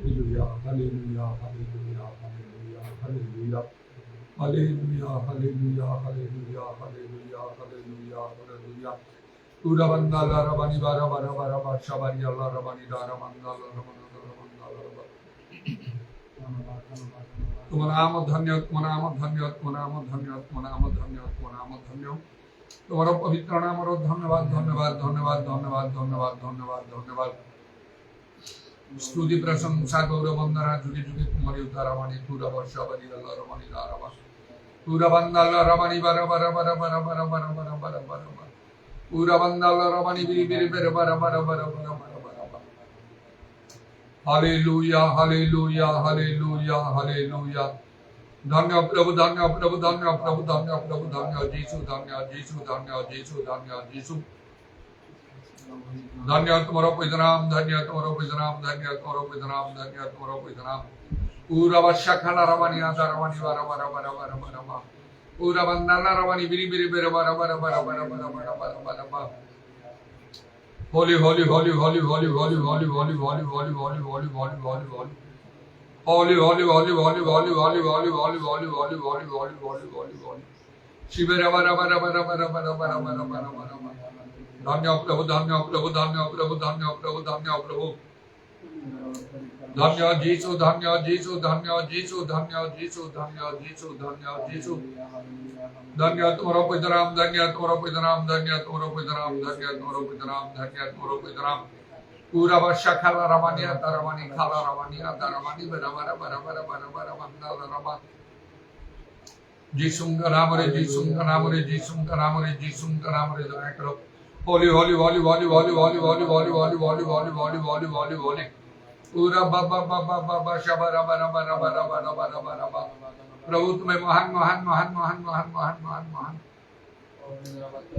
Hallelujah, hallelujah, hallelujah, hallelujah. Hallelujah, hallelujah, hallelujah, hallelujah, hallelujah, hallelujah. Ura bandala rabani bara bara bara bara shabari Allah rabani dara mandala rabani dara mandala rabani. তোমার নাম ধন্য, তোমার নাম ধন্য, তোমার নাম ধন্য, তোমার নাম ধন্য, তোমার নাম ধন্য। তোমার পবিত্র নামর ধন্যবাদ, ধন্যবাদ, ধন্যবাদ, ধন্যবাদ, ধন্যবাদ, ধন্যবাদ, ধন্যবাদ। স্তুতি প্রশংসা গৌরব বন্দনা যুগে যুগে তোমারই উদ্ধারবাণী পুরা বর্ষাবাণী আল্লাহ রমানি দারাবা পুরা বান্দাল্লাহ রমানি বারা বারা বারা বারা বারা বারা বারা বারা বারা বারা পুরা বান্দাল্লাহ রমানি বিরি বিরি বেরে বারা বারা বারা বারা বারা বারা বারা। Hallelujah, hallelujah, hallelujah, hallelujah. ধন্য প্রভু, ধন্য প্রভু, ধন্য প্রভু, ধন্য প্রভু, ধন্য যিশু, ধন্য যিশু, ধন্য যিশু, ধন্য যিশু। ধন্য তোমার পবিত্র নাম, ধন্য তোমার পবিত্র নাম, ধন্য তোমার পবিত্র নাম, ধন্য তোমার পবিত্র নাম। পুরা বর্ষা খালা রমানি আদা রমানি বারা বারা বারা বারা বারা বারা পুরা বান্দাল্লাহ রমানি বিরি বিরি বেরে বারা বারা বারা বারা বারা বারা বারা বারা বারা। Holy, holy, holy, holy, holy, holy, holy, holy, holy, holy, holy, holy, holy, holy, holy. Holy, holy, holy, holy, holy, holy, holy, holy, holy, holy, holy, holy, holy, holy, holy. Shivera bara bara bara bara bara bara bara bara bara bara. Dhanya Prabhu, Dhanya Prabhu, Dhanya Prabhu, Dhanya Prabhu, Dhanya Prabhu. Dhanya Jisu, Dhanya Jisu, Dhanya Jisu, Dhanya Jisu, Dhanya Jisu, Dhanya Jisu. Dhanya Tumaro Pidram, Dhanya Tumaro Pidram, Dhanya Tumaro Pidram, Dhanya Tumaro Pidram, Dhanya Tumaro Pidram. Pura Basha Khala Ramania, Taramani Khala Ramania, Taramani, Bara Bara Bara Bara Bara Mandala Rama. Jisum Kanamare, Jisum Kanamare, Jisum Kanamare, Jisum Kanamare, the actor. Holy, holy, holy, holy, holy, holy, holy, holy, holy, holy, holy, holy, holy, holy, holy. Pura Baba Baba Baba Shabara Bara Bara Bara Bara Bara Bara Bara. प्रभु तुम्हें महान महान महान महान महान महान महान महान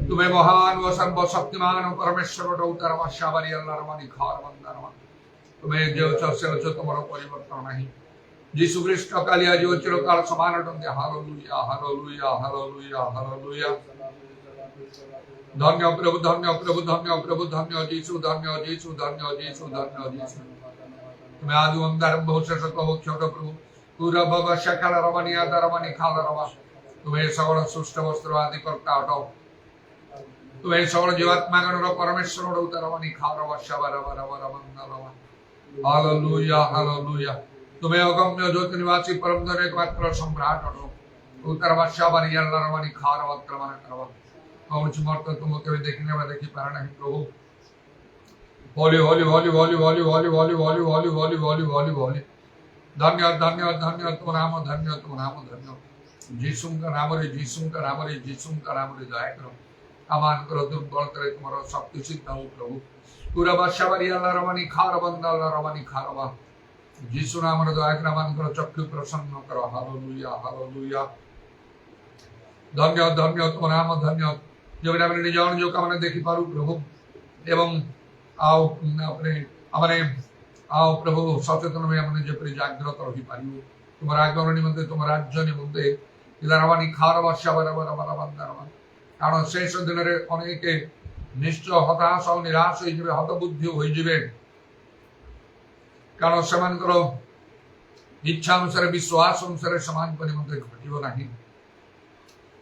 तुम्हें महान व सर्वशक्तिमान परमेश्वर उतर शाबारी अल्लाह रमानी खार वंदना तुम्हें जो चर्चे जो तुम्हारा परिवर्तन नहीं यीशु ख्रीष्ट कालिया जो चिरकाल समान टंगे हालेलुया हालेलुया हालेलुया हालेलुया। धन्य प्रभु, धन्य प्रभु, धन्य प्रभु, धन्य यीशु, धन्य यीशु, धन्य यीशु, धन्य यीशु। तुम्हें आदि अंधारंभ शेष कहो छोट प्रभु पूरा बाबा शखला रवानी आदा रवानी खाला रवा तुम्हें सकल सुष्ट वस्त्र आदि करता हटाओ तुम्हें सकल जीवात्मा गण परमेश्वर उतर रवानी खा रवा शबा रवा रवा रवा रवा। Hallelujah hallelujah. तुम्हें अगम्य ज्योति निवासी परम धन एकमात्र सम्राट हटो उतर रवा शबा अल्लाह रवानी खा रवा क्रमण करवा कौन मर्त तुम कभी देखने में देखी पारा नहीं प्रभु। होली होली होली होली होली होली होली होली होली होली होली होली होली। धन्य धन्य धन्य तुम नाम, धन्य तुम नाम, धन्य यीशु का नाम रे, यीशु का नाम रे, यीशु का नाम रे दया करो अमान करो दुर्बल करे तुम्हारा शक्ति सिद्ध हो प्रभु। पूरा बादशाहरी अल्लाह रवानी खार बंदा अल्लाह रवानी खारवा यीशु नाम रे दया करो अमान करो चक्षु प्रसन्न करो। Hallelujah hallelujah. धन्य धन्य तुम नाम, धन्य जो मैंने निज जो कामने देखी पारू प्रभु एवं आओ अपने हमारे आओ प्रभु सचेतन में हमने जेपरि जागृत रही पारिबो तुम आगमन निमंते तुम राज्य निमंते इलारावानी खार वर्षा बारा बारा बारा बंदारवा कारण शेष दिन रे अनेके निश्चय हताश और निराश होई जिवे हतबुद्धि होई जिवे कारण सेमानकर इच्छा अनुसार विश्वास अनुसार समान परिमंते घटिबो नाही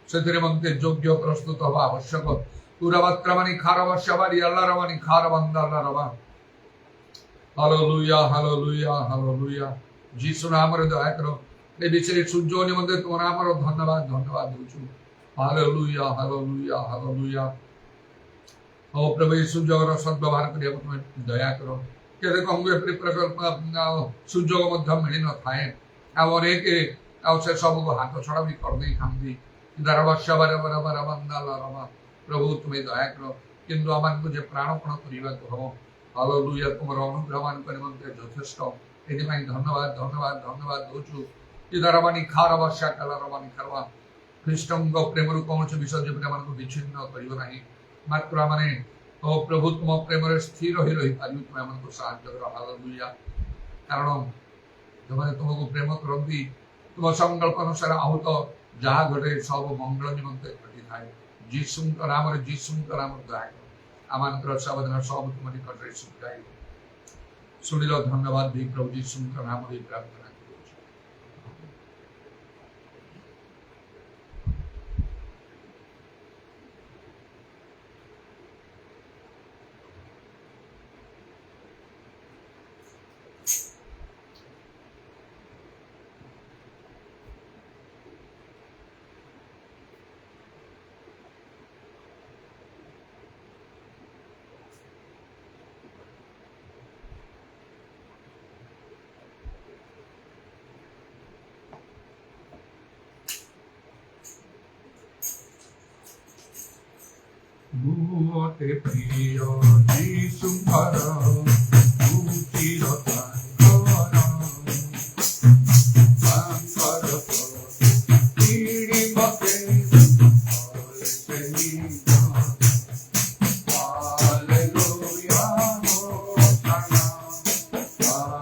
सेथिरे मंते योग्य प्रस्तुत हवा आवश्यक पूरा मात्रामानी खार वर्षा बारी अल्लाह रवानी खार बंदा अल्लाह रवा। Hallelujah hallelujah hallelujah. यीशु नाम रे दया करो ए बिचरे सूर्य निमंते तुम नाम रो धन्यवाद धन्यवाद दूचु। Hallelujah hallelujah hallelujah. ओ प्रभु यीशु जगर सद्व्यवहार करिया तुम्हें दया करो केते कहंगे प्रकल्प सूर्य मध्य मिली न थाए आ अनेक आ से सब को हाथ छड़ा भी कर दे खांदी दरवर्षा बारे बारे बारे बंदा रवा प्रभु तुम्हें दया करो किंतु आमान को जे प्राणपण करिबा को हबो। हालेलुया तुम्हारा अनुग्रहमान परिमंते यथेष्ट एदिपाई धन्यवाद धन्यवाद धन्यवाद दूचु इदारावानी खार वर्षा काला रवानी करवा ख्रीष्टंग प्रेम रु कौन विषय जीवन मान को विच्छिन्न करियो नाही मात्र माने ओ प्रभु तुम प्रेम रे स्थिर होई रही पारियो तुम हमन को साहाय्य करो। हालेलुया कारण तुमने तुमको प्रेम करंती तुम संकल्प अनुसार आहुत जहा घटे सब मंगल निमंते घटी थाए यीशु का नाम दया करो आमान सावधान सब तुम निकट सुखाई শুনিল ধন্যবাদ দিই প্রভু যিশুর নামে প্রার্থনা করছি। মুহূর্তে প্রিয় যিশুঙ্কর মুক্তির তাঙ্কর তাঙ্কর পিড়িবকে হালেলুয়া হোসানা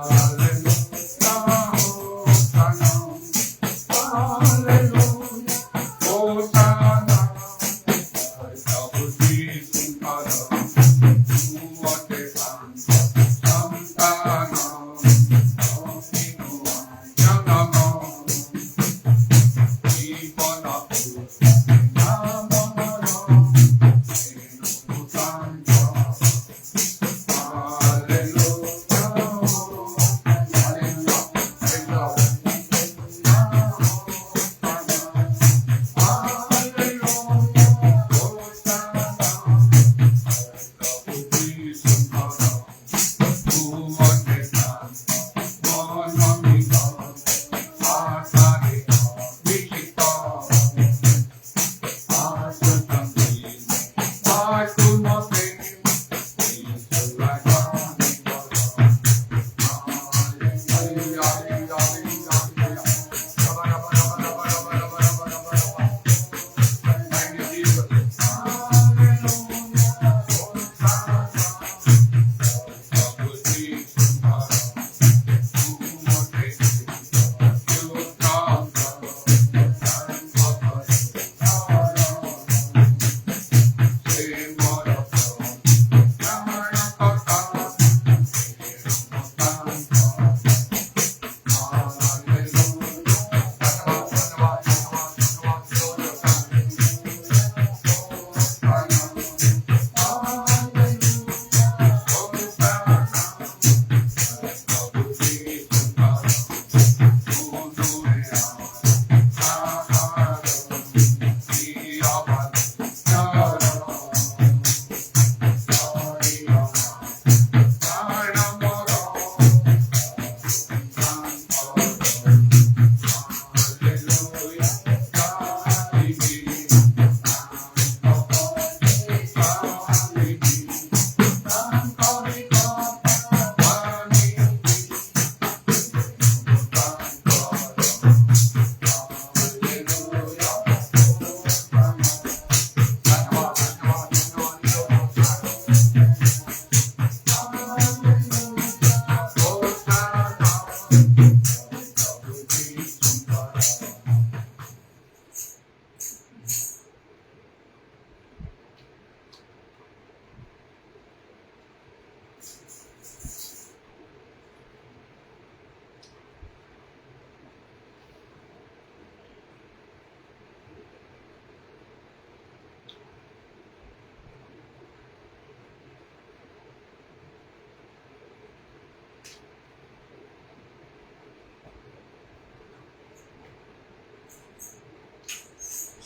হালেলুয়া হোসানা হালেলুয়া হোসানা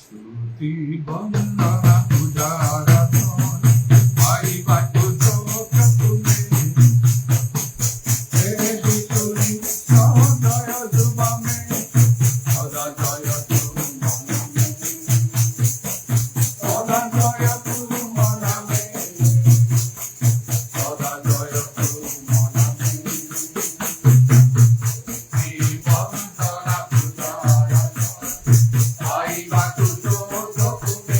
స్తుతి వందన పూజారాధన పాయిబా తుజోకతుమే హే స్తుతి సదయ జుబామే సదా జయ తుమానే సదా జయ తుమానే సదా జయ తుమానే స్తుతి వందన పూజారాధన పాయిబా తుజోకతుమే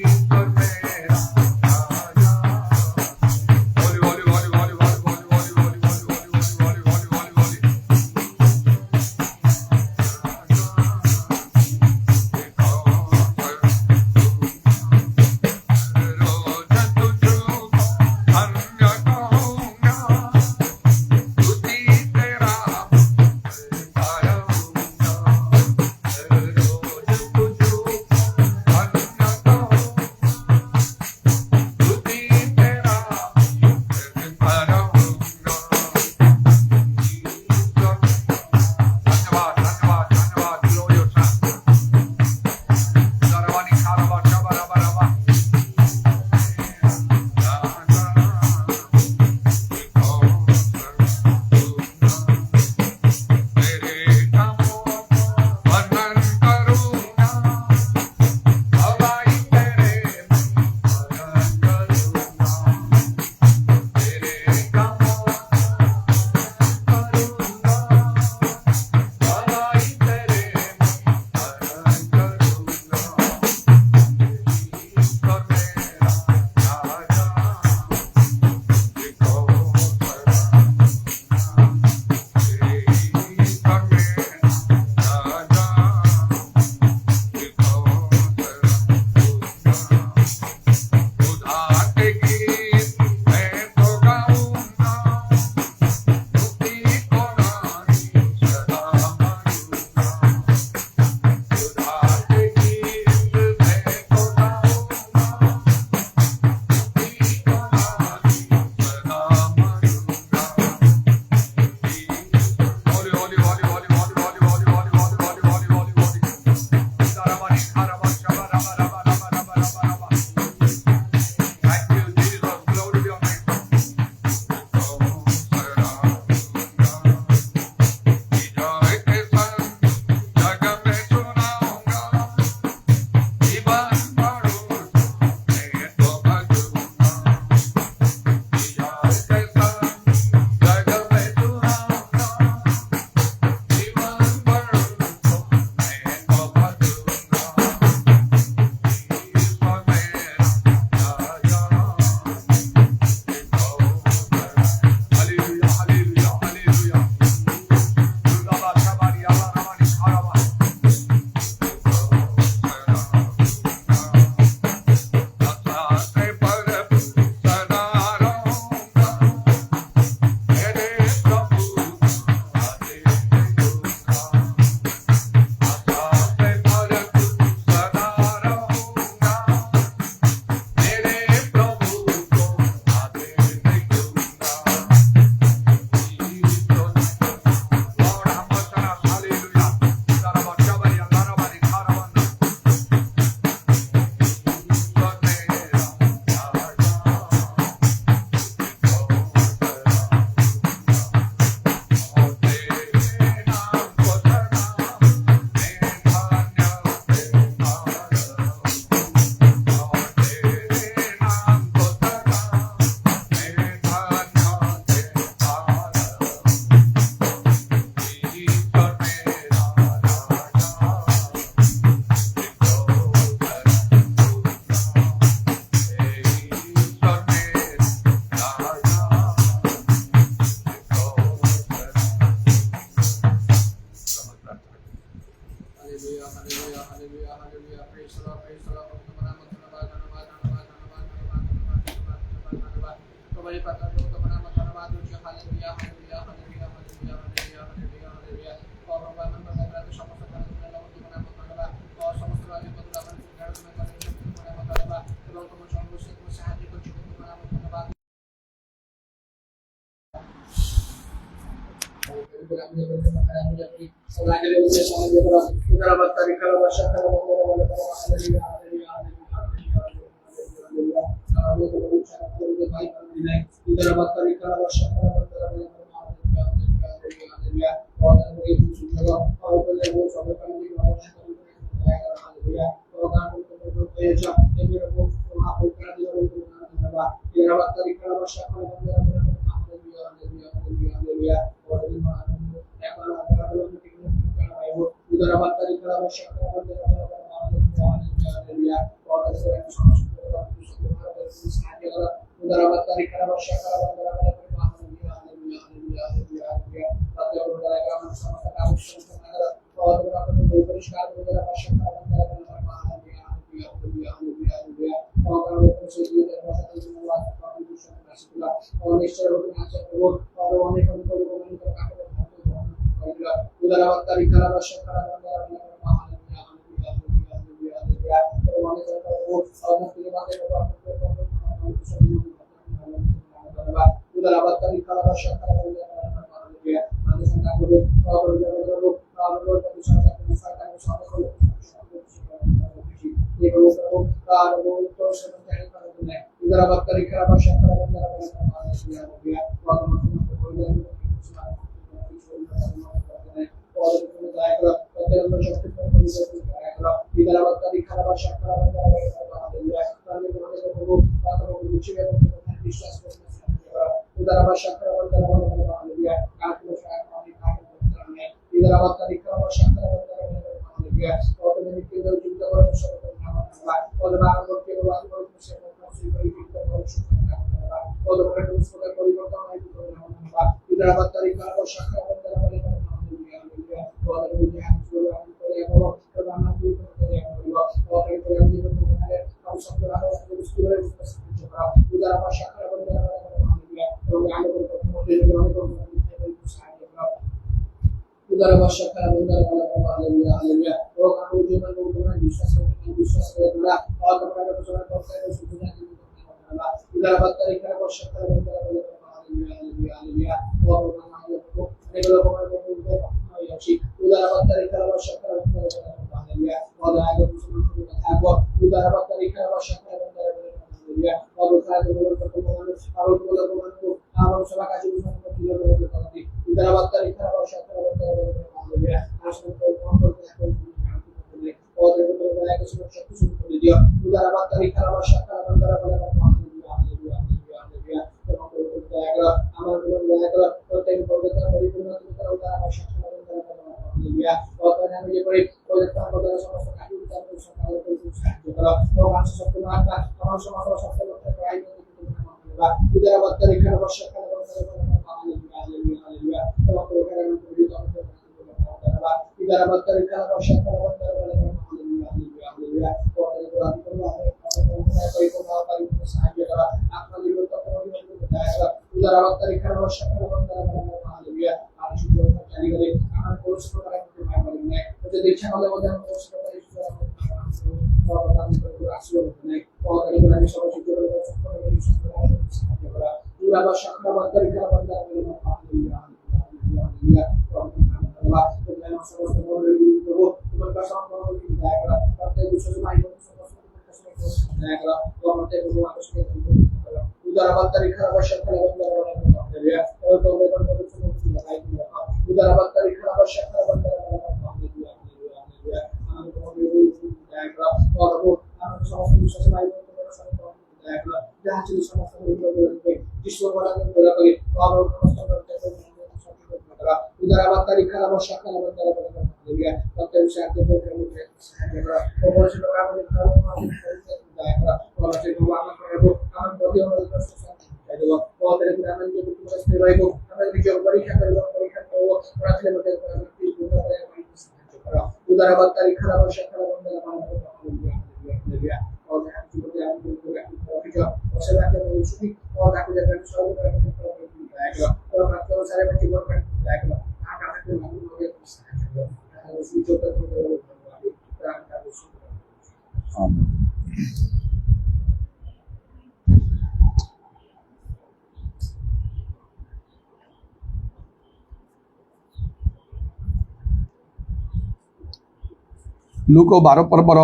लूक 12 पर्वर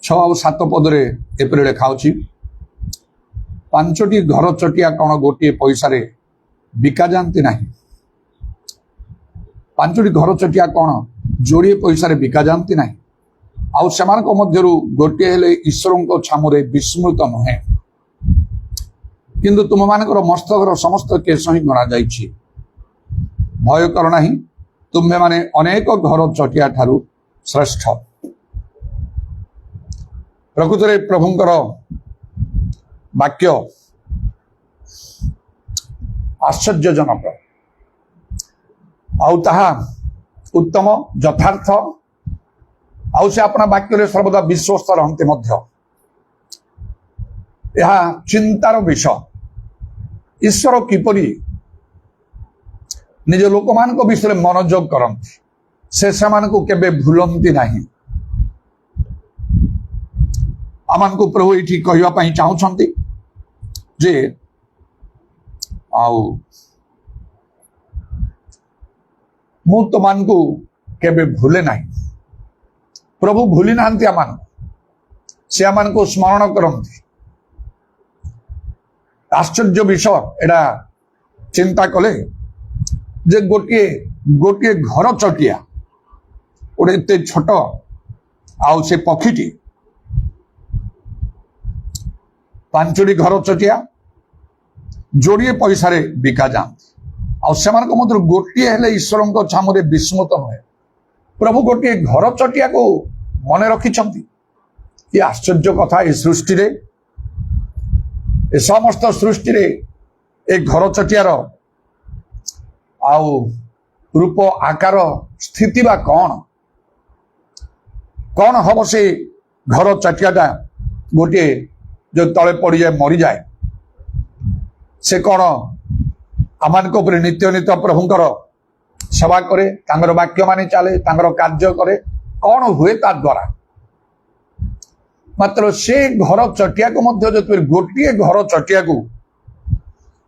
6 और 7 पदरे एपरि लेखा अछि 5टी घर चटिया कौन गोटे पैसा बिका जाती ना 5टी घर चटिया कौन जोड़े पैसा बिका जाती ना आउ सेमानक मध्यरु गोटे हेले ईश्वर छामुरे विस्मृत नुहे किंतु तुम मानकर मस्तकर समस्त केश ही गणा जाइछि भय कर नाही तुम्हे माने अनेक घर चटिया ठारू श्रेष्ठ प्रकृत में प्रभुंकर वाक्य आश्चर्यजनक आउ ताहा उत्तम यथार्थ आउ से अपना वाक्य सर्वदा विश्वस्त रहते मध्य यह चिंतार विषय ईश्वर किपरि निज लोक मान विषय मनोयोग करती से केबे भूलती नहीं आमान को प्रभु ये कहवाई चाहते जे आउ मु तो मान को केबे भूले नहीं प्रभु भूली ना आमान से आमान को स्मरण करती आश्चर्य विषय एडा चिंता कले जे गोटे गोटे घर चटिया गोटे एत छोट आउ से पक्षीटी 5टी घर चटिया जोड़े पैसा बिका जाती आउ गोटे हेले ईश्वर छामुरे विस्मृत नुहे प्रभु गोटे घर चटिया को मन रखिंट ये आश्चर्य कथा ये सृष्टि रे ए समस्त सृष्टि रे एक घर चटियार आउ रूप आकार स्थिति बा कौन हम से घर चटियाटा गोटे जो तले पड़ जाए मरी जाए से कौन आमान नित्य नित्य प्रभुंकर सेवा करे तांगर वाक्य माने चले तांगर कार्य करे कौन हुए ता द्वारा मात्र से घर चटिया को मध्य जो गोटे घर चटिया को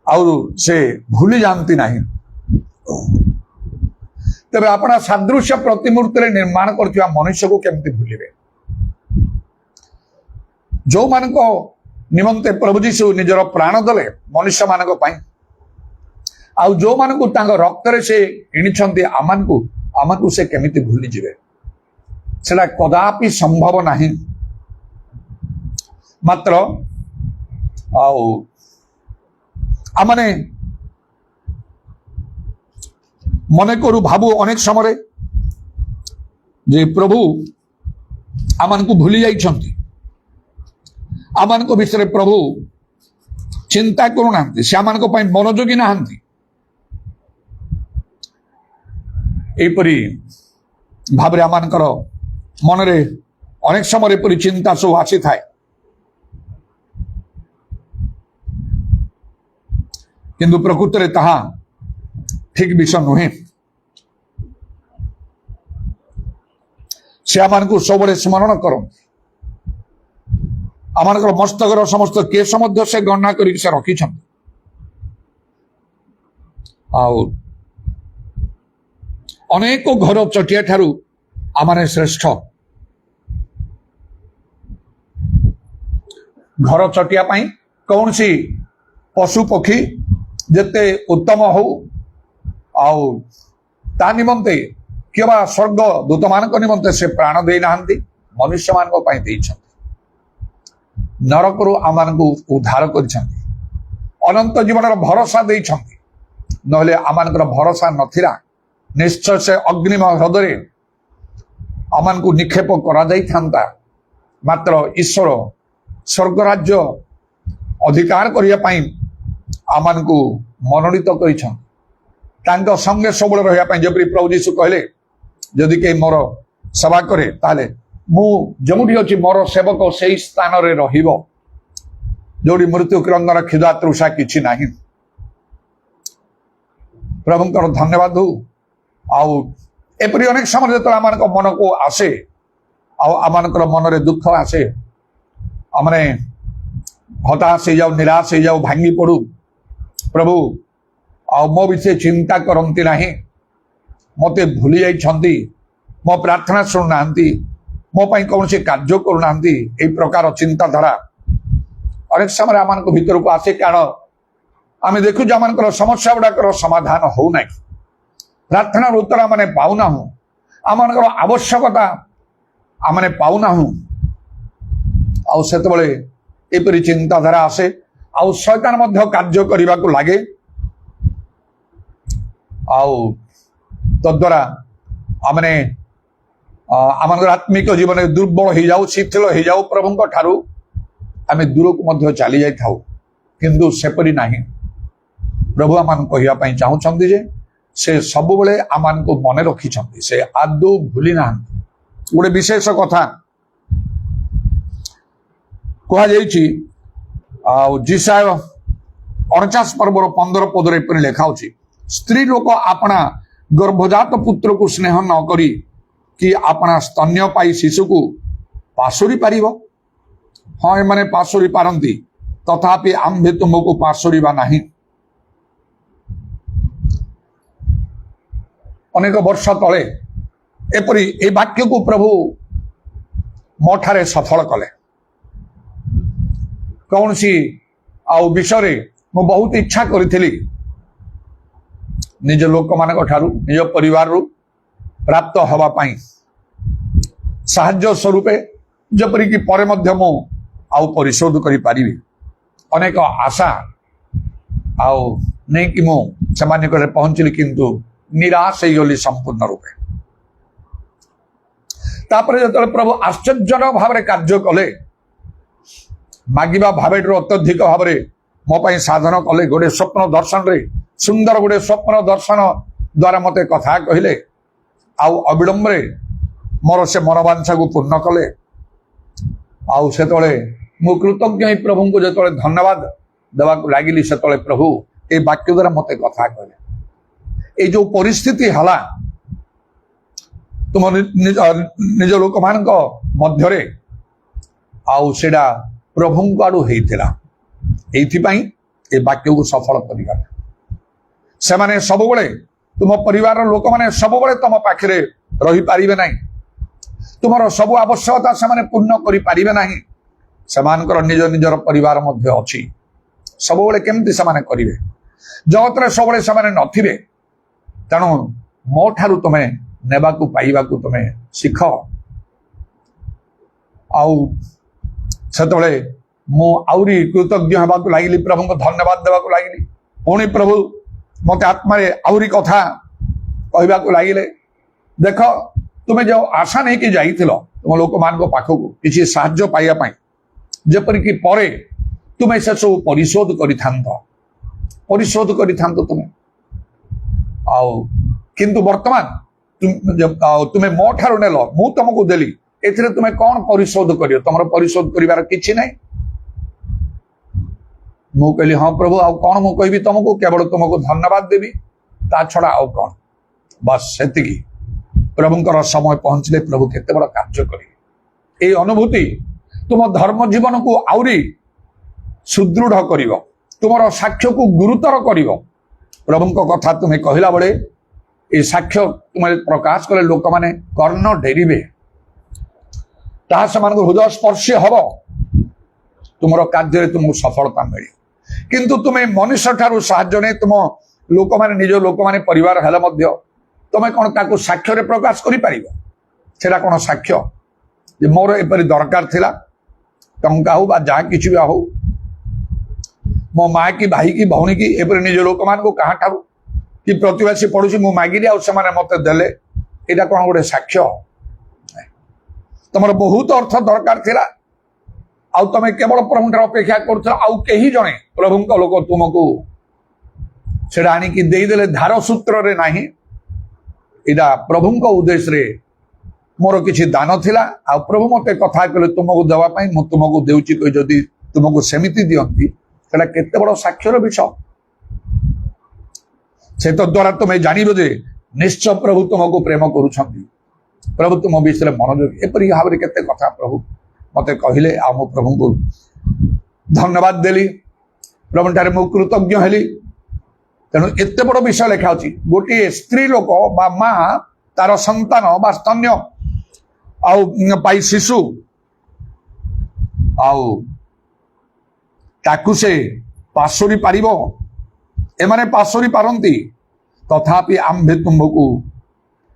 आउ से भूली जानती नहीं तेरे अपना सादृश्य प्रतिमूर्ति निर्माण करथिबा मनुष्य को केमती भूलिबे जो मान को निमंते प्रभु जीशु निजर प्राण दले मनुष्य मान को पाई आउ जो मान को तांग रक्त रे से किनिछंती आमान को से केमिति भूली जिवे सेटा कदापि संभव नहीं मात्र आउ आमने मने करू भाबू अनेक समय जे प्रभु आमान को भूली जाइछंती आमान को विषय प्रभु चिंता करूना से आमान को पाई मनोयोगी नहांती एपरी भाव आमानकर मन रे अनेक समय एपरी चिंता सब आसी थाए किंतु प्रकृत रे ताहा ठीक विषय नुहे से आमान को सब स्मरण कर आमानकर मस्तकर समस्त केस मध्य से गणना कर से रखी अनेक घर चटिया ठारू आमाने श्रेष्ठ घर चटिया पाई कौन सी पशु पक्षी जेते उत्तम हो आउ ता निमंते केबा स्वर्ग दूत मान निमंते से प्राण दे नाहंती मनुष्य मान को पाई देइछंती नरकरू आमान को उद्धार करिछंती अनंत जीवन भरोसा देइछंती नहले आमानकर भरोसा नथिला निश्चय से अग्निम ह्रदरे आमान को निक्षेप करा जाई थांता मात्र ईश्वर स्वर्ग राज्य अधिकार करिया पाई आमान को मनोनीत करिछंती तांको संगे सबुल रहिया पाई जेपरि प्रभु यीशु कहले जदि के मोर सेवा करे ताले मु जमुठी अछि मोर सेवक सेही स्थान रे रहिबो जोड़ी मृत्यु क्रंदन क्षुधा तृषा किछि नाही प्रभुंकर धन्यवाद हो आउ एपरी अनेक समय जो आम मन को आसे आम मन रे दुख आसे आमने हताश हो जाऊ निराश हो जाऊ भांगी पड़ू प्रभु आ मो विषय चिंता करती नहीं मते भूली जाइछंती मो प्रार्थना शुणुना मो पाई कौन से कार्य करूना ए प्रकार चिंताधारा अनेक समय आम भीतर को आसे कारण आम देखु आम समस्या गुड़ाक समाधान हो ना प्रार्थना उत्तर आम पाऊना आम आवश्यकता आम पाऊना आते एपरी चिंताधारा आसे आउ शैतान मध्य कार्य करने को लगे तद्वारा आमने आम आत्मिक जीवन में दुर्बल हो जाऊ शिथिल हो जाऊ प्रभु ठारू आम दूर को चली जाई थाउ किंतु सेपरी नहीं प्रभु आम कहवाई चाहूँगी जे से सब बेले आम को मन रखी से आदौ भूली ना गोटे विशेष कथा कहुई जिसाय 49 पर्वर 15 पदर एपरि लेखा स्त्री लोक आपना गर्भजात पुत्र को स्नेह न करी कि आपना स्तन्यपायी शिशु को पाशुरी पारिबो हाँ एमाने पाशुरी पारंती तथापि आम्भे तुमको पाशुरीबा नहीं अनेक वर्ष तले एपरी ए वाक्य को प्रभु मोठारे सफल कले कौन सी आउ विषय मु बहुत इच्छा करी निज लोक मान निज परिवार रु प्राप्त हवा पाई साहाय्य स्वरूपे जपरिकी परे मध्य मु आउ परिशोध करि पारिबी अनेक आशा आउ नहीं कि मु समान्य करे पहुंचली किंतु निराश होगली संपूर्ण रूपे तापर जो प्रभु आश्चर्य भाव कार्य कले मागिबा भावेटर अत्यधिक भाव मो पाई साधन कले गोटे स्वप्न दर्शन रे सुंदर गोटे स्वप्न दर्शन द्वारा मते कथा कहले आउ अविलंब मोर से मनोवांछा को पूर्ण कले आउ से मु कृतज्ञ प्रभु को जो धन्यवाद देवा लगिली से प्रभु ए वाक्य द्वारा मते कथा कहले ए जो परिस्थिति हला तुम निज लोक मान मध्य आउ सेडा प्रभु आड़ू होता ए वाक्य को सफल कर से सब तुम परिवार लोक मैंने सब तुम पाखे रही पारे ना तुम सब आवश्यकता से पूर्ण करें ना से निज निजर परिवार अच्छी सब केमती से करेंगे जगत में सब से नथिबे तेणु मो ठारू तुम्हें नेबा पाइबा तुम्हें शिख आते मु आउरी कृतज्ञ होगा लगिली प्रभु को धन्यवाद देवा लगिली पुणी प्रभु मत आत्मा आउरी कथा कहवा लगिले देख तुम्हें जो आशा नहीं कि जाइथिल तुम लोक मान पाखक किसी साहाय्य पाइबा जेपरिक परे तुम्हें से सब परिशोध करि तुम्हें आउ किंतु वर्तमान तुम्हें मो ठारू नेल मु तुमको देली एथिरे तुम्हें कौन परिशोध करियो तुम परिशोध करिवार किछि नहीं मु कहली हाँ प्रभु आउ कौन मु कहबी तुमको केवल तुमको धन्यवाद देवी ता छड़ा आउ कौन बस सेतिकी प्रभुंकर समय पहुंचले प्रभु केते बड़ कार्य करी ए अनुभूति तुम धर्म जीवन को आउरी सुदृढ़ करिवो तुमर साक्ष्य को गुरुतर करिवो प्रभुंक कथा तुम्हें कहला बड़े ए साक्ष्य तुम्हें प्रकाश कले लोक माने कर्ण डेरिबे ताहा समान हृदय स्पर्शी हम तुम कार्य तुमको सफलता मिले किंतु तुम्हें मनुष्य ठारू साहाय्य नहीं तुम लोक माने निज लोक माने परिवार हेले मध्य तुम्हें कौन ताको साक्ष्य प्रकाश करि पारिबो सेटा कौन साक्ष्य जे मोर एपरि दरकार थिला टंका हो बा जहाँ किछि भी हो मो माँ की भाई की भौणी की एपरि निज लोक मान को कहाँ ठारू कि प्रतिवासी पड़ोसी मु मागिली आ से मत देले एटा कौन गोटे साक्ष्य तुम बहुत अर्थ दरकार थिला आउ तुम केवल प्रभु अपेक्षा कही जड़े प्रभु लोक तुमको से आणिकी देदेले धार सूत्र रे नाही इदा प्रभु उद्देश्य मोर किसी दान थिला आ प्रभु मते कथा कले तुमको देवा पई मु तुमको देउची कोई जदी तुमको सेमिति दियंती सेटा केते बड़ साक्षर विषय से तो द्वारा तुम्हें जानिबो जे निश्चय प्रभु तुमको प्रेम करूछंती प्रभु तुम विषय मनोयोग एपरि भाव केते कथा प्रभु मते कहले आ मो प्रभु को धन्यवाद देली प्रभु ठारे मु कृतज्ञ हेली तेणु एते बड़ विषय लिखा अछि गोटे स्त्री लोक बा मां तार संतान बा स्तन्य आउ पाई शिशु आउ ताकु से पासुरी पारिबो एमाने पासुरी पारंती तथापि आम्भे तुमको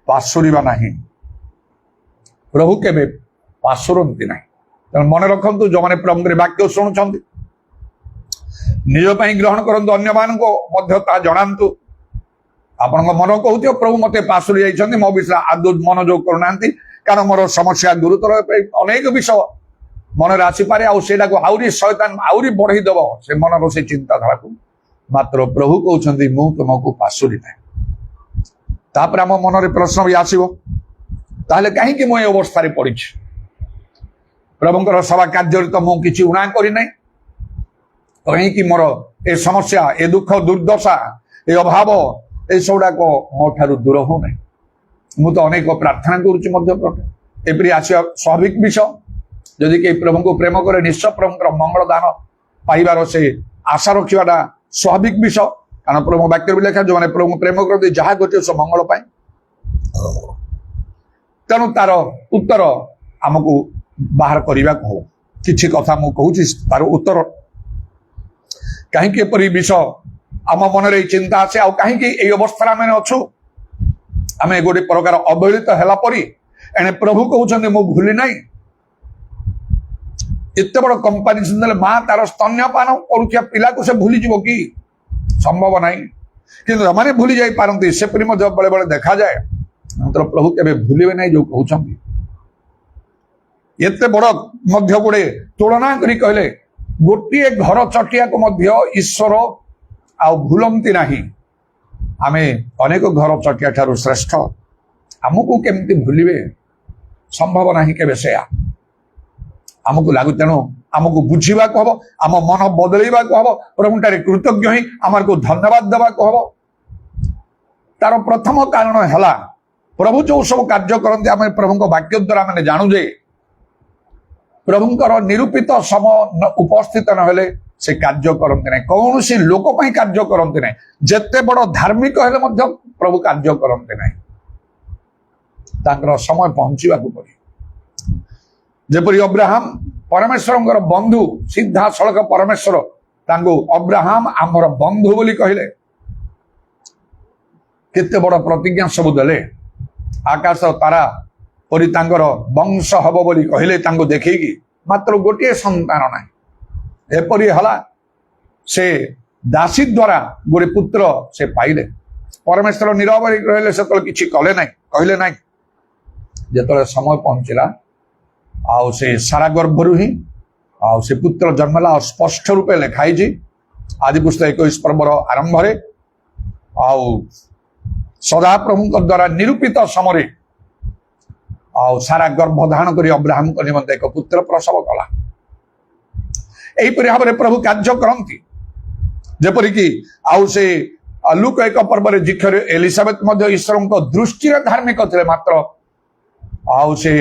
पासुरीबा नहीं प्रभु केबे पासुरंती नहीं तेणु मन रखंतु जो माने प्रभु वाक्य शुणुछंती निज पाई ग्रहण करंतु अन्य मानको मध्य ता जणांतु आपन मन कहउतियो प्रभु मते पासुरी जाइछंती मो विषय आदौ मनोयोग करूनांती कारण मोर समस्या गुरुतर अनेक विषय मन आसी पारे आउ आउरी शैतान आउरी बढ़ई दब से मन से चिंताधारा को मात्र प्रभु कहउछंती मु तुमको पासुरी नहीं तापर आम मन रे प्रश्न भी आसीबो ताले काहे कि मो ए अवस्था रे पड़ी प्रभुंकर सभा कार्य तो मु किछि उणा करि नहीं कहीं कि मोर ए समस्या ए दुख दुर्दशा ए अभाव ए सबुड़ा को मो ठारू दूर हो नहीं मु तो अनेक प्रार्थना करुच्ची एपरी आसिया स्वाभाविक विषय जदि के प्रभु को प्रेम करे निश्चय प्रभु मंगल दान पाइबार से आशा रखा स्वाभाविक विषय कारण प्रभु वाक्य भी लिखा जो मैंने प्रभु प्रेम करते जहाँ घटे सब मंगल पाए तेणु तार उत्तर आमको बाहर करने को किसी कथा मु कहूँ तार उत्तर कहीं विषय आम मन रे चिंता आसे आ कहीं अवस्था आम अच्छु आम गोटे प्रकार अवहेलित है परी एणे प्रभु कहते मु भूली नहीं एत बड़ कंपारिजन मां तार स्तन्यपान करुवा पिला को से भूली जीव कि संभव नहीं किंतु मैंने भूली जाई पारंती से परी बेले बेले देखा जाए मात्र प्रभु केबे भूलिबे नहीं जो कहउछंती एते बड़ मध्य गुड़े तुलना करी कहले गोटे घर चटिया को मध्य ईश्वर आ भूलंती नहीं आमे अनेक घर चटिया ठारू श्रेष्ठ आमको केमती भूलिबे संभव नहीं केबे से आमको लागू तेणु आमको बुझा हम आम मन बदलवा हम प्रभुठारे कृतज्ञ ही आम को धन्यवाद देवा हम तार प्रथम कारण है प्रभु जो सब कार्य करते आम प्रभु वाक्य द्वारा मैंने जानू जे प्रभुंकर निरूपित समय उपस्थित नहेले से कार्य करते ना कौन सी लोक कार्य करते ना जिते बड़ धार्मिक हेले प्रभु कार्य करते ना समय पहुंचवा पड़े जेपरी अब्राहम परमेश्वर बंधु सीधा सड़क परमेश्वर अब्राहम आमर बंधु बोली कहले केते बड़ प्रतिज्ञा सब देले आकाश तारा परी तांकर वंश हब बोली कहले तांको देखिकी मात्र गोटे संतान ना एपरी हला से दासी द्वारा गोटे पुत्र से पाइले परमेश्वर नीरव रहिले से किछि कले नहीं कहले नहीं जेतले समय पहुंचला आउ से सारा गर्भरु ही आउ से पुत्र जन्मला और स्पष्ट रूपे लिखाई आदि पुस्तक 21 पर्वर आरंभ रे आउ सदा प्रभु द्वारा निरूपित समय आउ सारा गर्भ धारण कर अब्राहम को निमंते एक पुत्र प्रसव कला एपरी भाव में प्रभु कार्य करती जेपरी कि आउ से लूक 1 पर्व जिखर एलिजाबेथ मध्य ईश्वर को दृष्टि धार्मिक थे मात्र आउ से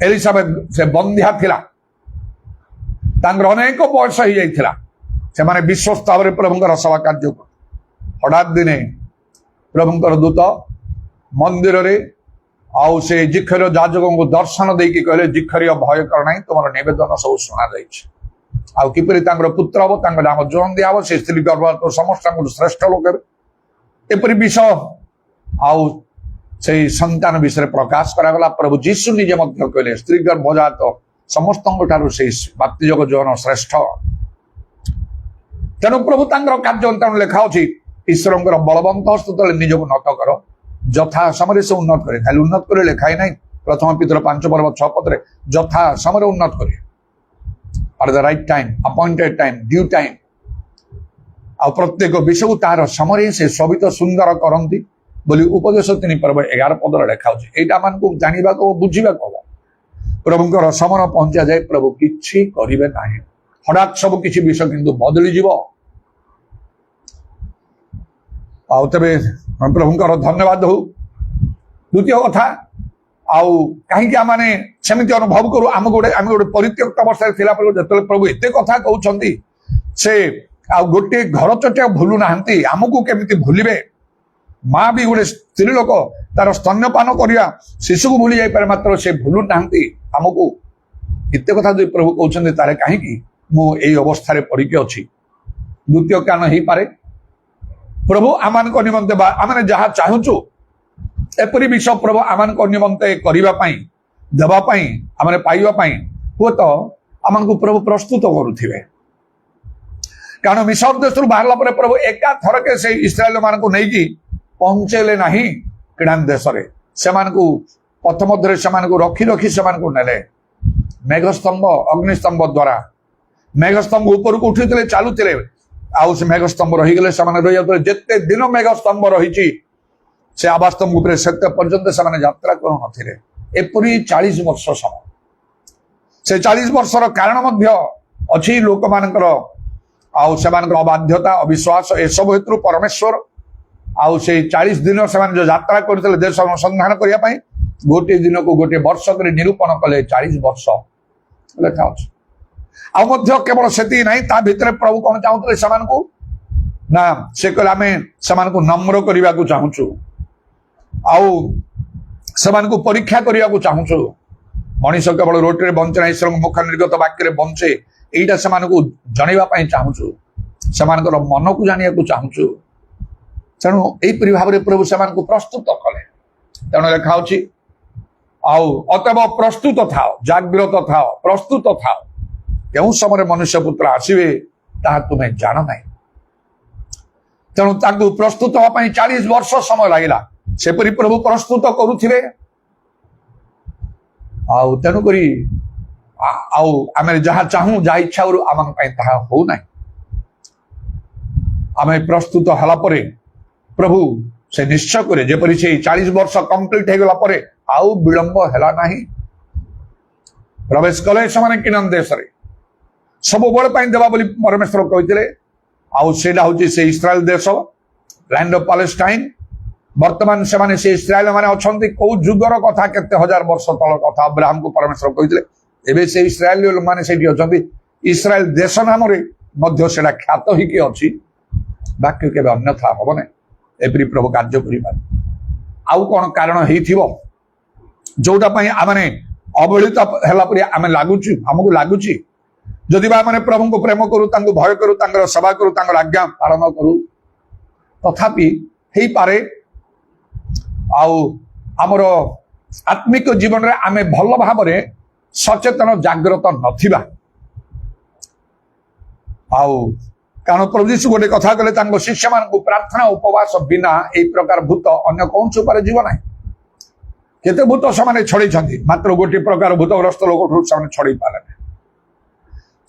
एलिजाबेथ से बंध्या थिला तांगर अनेक बयस हो जाइथिला से माने विश्वस्त भाव में प्रभुंकर सभा कार्य हठात दिने प्रभुंकर दूत मंदिर रे आउ से जिखर जाजक को दर्शन देकी कहले जिखर भय कर नहीं तुम निवेदन सब शुणा जाइछ आउ किपरि तांगर पुत्र हबो तांगर नाम जोन दिया हबो से स्त्री गर्भ समस्त श्रेष्ठ लोक एपरि विषय आउ से संतान विषय प्रकाश करागला प्रभु जीशु निजे मध्य कहले स्त्री गर्भजात समस्त से बाप्तिजक जोन श्रेष्ठ तेणु प्रभु तांगर कार्य लिखा अच्छी ईश्वर बलवंत हस्त तले निजक नत कर जथा समय से उन्नत करे खाली उन्नत करे लिखाई नहीं प्रथम पितर 5 पर्व 6 पद जथा समय उन्नत करे at the right time appointed time due time आ प्रत्येक विषय तार समय से सबित सुंदर करती बोली उपदेश 3 पर्व 11 पद लिखा यहाँ मान को जाना को बुझा ପ୍ରଭୁଙ୍କର ସମନ ପହଞ୍ଚା ଯାଏ ପ୍ରଭୁ କିଛି କରିବେ ନାହିଁ। ହଠାତ୍ ସବୁ କିଛି ବିଷୟ କିନ୍ତୁ ବଦଳିଯିବ। ଆଉ ତେବେ ପ୍ରଭୁଙ୍କର ଧନ୍ୟବାଦ ହଉ। ଦ୍ୱିତୀୟ କଥା, ଆଉ କାହିଁକି ଆମେ ସେମିତି ଅନୁଭବ କରୁ? ଆମେ ଗୋଟେ ପରିତ୍ୟକ୍ତ ଅବସ୍ଥାରେ ଥିଲା ପରେ ଯେତେବେଳେ ପ୍ରଭୁ ଏତେ କଥା କହୁଛନ୍ତି, ସେ ଆଉ ଗୋଟିଏ ଘର ଚଟିଆ ଭୁଲୁ ନାହାନ୍ତି, ଆମକୁ କେମିତି ଭୁଲିବେ? ମା ବି ଗୋଟେ ସ୍ତ୍ରୀ ଲୋକ ତାର ସ୍ତନ୍ୟପାନ କରିବା ଶିଶୁକୁ ଭୁଲି ଯାଇପାରେ, ମାତ୍ର ସେ ଭୁଲୁ ନାହାନ୍ତି ଆମକୁ। ଏତେ କଥା ଯଦି ପ୍ରଭୁ କହୁଛନ୍ତି, ତାହେଲେ କାହିଁକି ମୁଁ ଏଇ ଅବସ୍ଥାରେ ପଡିକି ଅଛି? ଦ୍ୱିତୀୟ କାରଣ ହେଇପାରେ, ପ୍ରଭୁ ଆମମାନଙ୍କ ନିମନ୍ତେ ବା ଆମେ ଯାହା ଚାହୁଁଛୁ ଏପରି ବିଷୟ ପ୍ରଭୁ ଆମମାନଙ୍କ ନିମନ୍ତେ କରିବା ପାଇଁ, ଦେବା ପାଇଁ, ଆମେ ପାଇବା ପାଇଁ ହୁଏତ ଆମକୁ ପ୍ରଭୁ ପ୍ରସ୍ତୁତ କରୁଥିବେ। କାରଣ ମିଶର ଦେଶରୁ ବାହାରିଲା ପରେ ପ୍ରଭୁ ଏକା ଥରକେ ସେଇ ଇସ୍ରାଏଲ ମାନଙ୍କୁ ନେଇକି ପହଞ୍ଚେଇଲେ ନାହିଁ କିଣାନ ଦେଶରେ। ସେମାନଙ୍କୁ ପଥ ମଧ୍ୟରେ ସେମାନଙ୍କୁ ରଖି ରଖି ସେମାନଙ୍କୁ ନେଲେ ମେଘସ୍ତମ୍ଭ ଅଗ୍ନିସ୍ତମ୍ଭ ଦ୍ୱାରା। ମେଘସ୍ତମ୍ଭ ଉପରକୁ ଉଠିଥିଲେ, ଚାଲୁଥିଲେ, ଆଉ ସେ ମେଘସ୍ତମ୍ଭ ରହିଗଲେ, ସେମାନେ ରହିଯାଉଥିଲେ। ଯେତେ ଦିନ ମେଘସ୍ତମ୍ଭ ରହିଛି ସେ ଆବାସ୍ତମ୍ଭ ଉପରେ ସେତେ ପର୍ଯ୍ୟନ୍ତ ସେମାନେ ଯାତ୍ରା କରୁନଥିଲେ। ଏପରି 40 ବର୍ଷ ସମୟ। ସେ 40 ବର୍ଷର କାରଣ ମଧ୍ୟ ଅଛି ଲୋକମାନଙ୍କର, ଆଉ ସେମାନଙ୍କର ଅବାଧ୍ୟତା, ଅବିଶ୍ୱାସ, ଏସବୁ ହେତୁରୁ ପରମେଶ୍ୱର ଆଉ ସେଇ 40 ଦିନ ସେମାନେ ଯୋଉ ଯାତ୍ରା କରିଥିଲେ ଦେଶ ଅନୁସନ୍ଧାନ କରିବା ପାଇଁ, ଗୋଟିଏ ଦିନକୁ ଗୋଟିଏ ବର୍ଷ କରି ନିରୂପଣ କଲେ। 40 ବର୍ଷ ଲେଖା ଅଛି। ଆଉ ମଧ୍ୟ କେବଳ ସେତିକି ନାହିଁ, ତା ଭିତରେ ପ୍ରଭୁ କଣ ଚାହୁଁଥିଲେ ସେମାନଙ୍କୁ? ନା, ସେ କହିଲେ ଆମେ ସେମାନଙ୍କୁ ନମ୍ର କରିବାକୁ ଚାହୁଁଛୁ, ଆଉ ସେମାନଙ୍କୁ ପରୀକ୍ଷା କରିବାକୁ ଚାହୁଁଛୁ। ମଣିଷ କେବଳ ରୋଟିରେ ବଞ୍ଚେ ନାହିଁ, ଈଶ୍ୱରଙ୍କ ମୁଖ ନିର୍ଗତ ବାକ୍ୟରେ ବଞ୍ଚେ, ଏଇଟା ସେମାନଙ୍କୁ ଜଣେଇବା ପାଇଁ ଚାହୁଁଛୁ। ସେମାନଙ୍କର ମନକୁ ଜାଣିବାକୁ ଚାହୁଁଛୁ। ତେଣୁ ଏହିପରି ଭାବରେ ପ୍ରଭୁ ସେମାନଙ୍କୁ ପ୍ରସ୍ତୁତ କଲେ। ତେଣୁ ଲେଖା ଅଛି, ଆଉ ଅତଏବ ପ୍ରସ୍ତୁତ ଥାଅ, ଜାଗ୍ରତ ଥାଅ, ପ୍ରସ୍ତୁତ ଥାଅ, କେଉଁ ସମୟରେ ମନୁଷ୍ୟ ପୁତ୍ର ଆସିବେ ତାହା ତୁମେ ଜାଣ ନାହିଁ। ତେଣୁ ତାଙ୍କୁ ପ୍ରସ୍ତୁତ ହେବା ପାଇଁ 40 ବର୍ଷ ସମୟ ଲାଗିଲା। ସେପରି ପ୍ରଭୁ ପ୍ରସ୍ତୁତ କରୁଥିବେ। ଆଉ ତେଣୁକରି ଆଉ ଆମେ ଯାହା ଚାହୁଁ, ଯାହା ଇଚ୍ଛା କରୁ, ଆମ ପାଇଁ ତାହା ହଉନାହିଁ। ଆମେ ପ୍ରସ୍ତୁତ ହେଲା ପରେ ପ୍ରଭୁ ସେ ନିଶ୍ଚୟ କରେ, ଯେପରି ସେ 40 ବର୍ଷ କମ୍ପ୍ଲିଟ ହେଇଗଲା ପରେ ଆଉ ବିଳମ୍ବ ହେଲା ନାହିଁ। ପ୍ରବେଶ କଲେ ସେମାନେ କିଣାନ ଦେଶରେ। ସବୁବେଳେ ପାଇଁ ଦେବା ବୋଲି ପରମେଶ୍ୱର କହିଥିଲେ। ଆଉ ସେଇଟା ହଉଛି ସେ ଇସ୍ରାଏଲ ଦେଶ, ଲ୍ୟାଣ୍ଡ ଅଫ ପାଲେଷ୍ଟାଇନ। ବର୍ତ୍ତମାନ ସେମାନେ ସେ ଇସ୍ରାଏଲ ମାନେ ଅଛନ୍ତି। କୋଉ ଯୁଗର କଥା, କେତେ ହଜାର ବର୍ଷ ତଳ କଥା ଅବ୍ରାହମକୁ ପରମେଶ୍ୱର କହିଥିଲେ। ଏବେ ସେ ଇସ୍ରାଏଲ ମାନେ ସେଇଠି ଅଛନ୍ତି। ଇସ୍ରାଏଲ ଦେଶ ନାମରେ ମଧ୍ୟ ସେଇଟା ଖ୍ୟାତ ହେଇକି ଅଛି। ବାକ୍ୟ କେବେ ଅନ୍ୟଥା ହବ ନାହିଁ। ଏପରି ପ୍ରଭୁ କାର୍ଯ୍ୟ କରିପାରେ। ଆଉ କଣ କାରଣ ହେଇଥିବ ଯୋଉଟା ପାଇଁ ଆମେ ଅବହେଳିତ ହେଲା ପରି ଆମକୁ ଲାଗୁଛି? ଯଦି ବା ଆମେ ପ୍ରଭୁଙ୍କୁ ପ୍ରେମ କରୁ, ତାଙ୍କୁ ଭୟ କରୁ, ତାଙ୍କର ସେବା କରୁ, ତାଙ୍କର ଆଜ୍ଞା ପାଳନ କରୁ, ତଥାପି ହେଇପାରେ ଆଉ ଆମର ଆତ୍ମିକ ଜୀବନରେ ଆମେ ଭଲ ଭାବରେ ସଚେତନ, ଜାଗ୍ରତ ନଥିବା। ଆଉ କାରଣ ପ୍ରଭୁ ଯୀଶୁ ଗୋଟେ କଥା କହିଲେ, ତାଙ୍କ ଶିଷ୍ୟମାନଙ୍କୁ ପ୍ରାର୍ଥନା ଉପବାସ ବିନା ଏଇ ପ୍ରକାର ଭୂତ ଅନ୍ୟ କୌଣସି ଉପାୟରେ ଯିବ ନାହିଁ। କେତେ ଭୂତ ସେମାନେ ଛଡେଇଛନ୍ତି, ମାତ୍ର ଗୋଟିଏ ପ୍ରକାର ଭୂତଗ୍ରସ୍ତ ଲୋକଠୁ ସେମାନେ ଛଡେଇ ପାରିଲେ।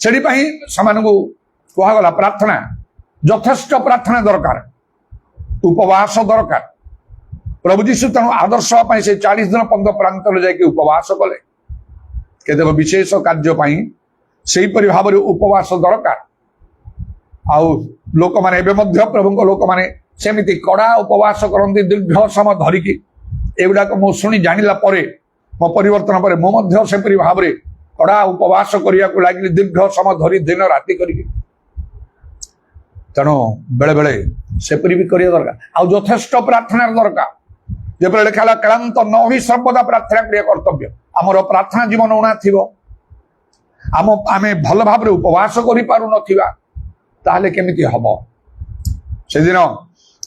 ସେଥିପାଇଁ ସେମାନଙ୍କୁ କୁହାଗଲା ପ୍ରାର୍ଥନା, ଯଥେଷ୍ଟ ପ୍ରାର୍ଥନା ଦରକାର, ଉପବାସ ଦରକାର। ପ୍ରଭୁ ଯୀଶୁ ତେଣୁ ଆଦର୍ଶ ପାଇଁ ସେ 40 ଦିନ ପର୍ଯ୍ୟନ୍ତ ପ୍ରାନ୍ତରରେ ଯାଇକି ଉପବାସ କଲେ। କେତେକ ବିଶେଷ କାର୍ଯ୍ୟ ପାଇଁ ସେହିପରି ଭାବରେ ଉପବାସ ଦରକାର। ଆଉ ଲୋକମାନେ ଏବେ ମଧ୍ୟ ପ୍ରଭୁଙ୍କ ଲୋକମାନେ ସେମିତି କଡା ଉପବାସ କରନ୍ତି ଦୀର୍ଘ ସମୟ ଧରିକି। ଏଗୁଡାକ ମୁଁ ଶୁଣି ଜାଣିଲା ପରେ, ମୋ ପରିବର୍ତ୍ତନ ପରେ ମୁଁ ମଧ୍ୟ ସେପରି ଭାବରେ କଡା ଉପବାସ କରିବାକୁ ଲାଗିଲି, ଦୀର୍ଘ ସମୟ ଧରି, ଦିନ ରାତି କରିକି। ତେଣୁ ବେଳେ ବେଳେ ସେପରି ବି କରିବା ଦରକାର। ଆଉ ଯଥେଷ୍ଟ ପ୍ରାର୍ଥନାର ଦରକାର। ଯେପରି ଲେଖା ହେଲା, କ୍ଳାନ୍ତ ନ ହୋଇ ସର୍ବଦା ପ୍ରାର୍ଥନା କରିବା କର୍ତ୍ତବ୍ୟ। ଆମର ପ୍ରାର୍ଥନା ଜୀବନ ଉଣା ଥିବ, ଆମେ ଭଲ ଭାବରେ ଉପବାସ କରିପାରୁନଥିବା, ତାହେଲେ କେମିତି ହବ? ସେଦିନ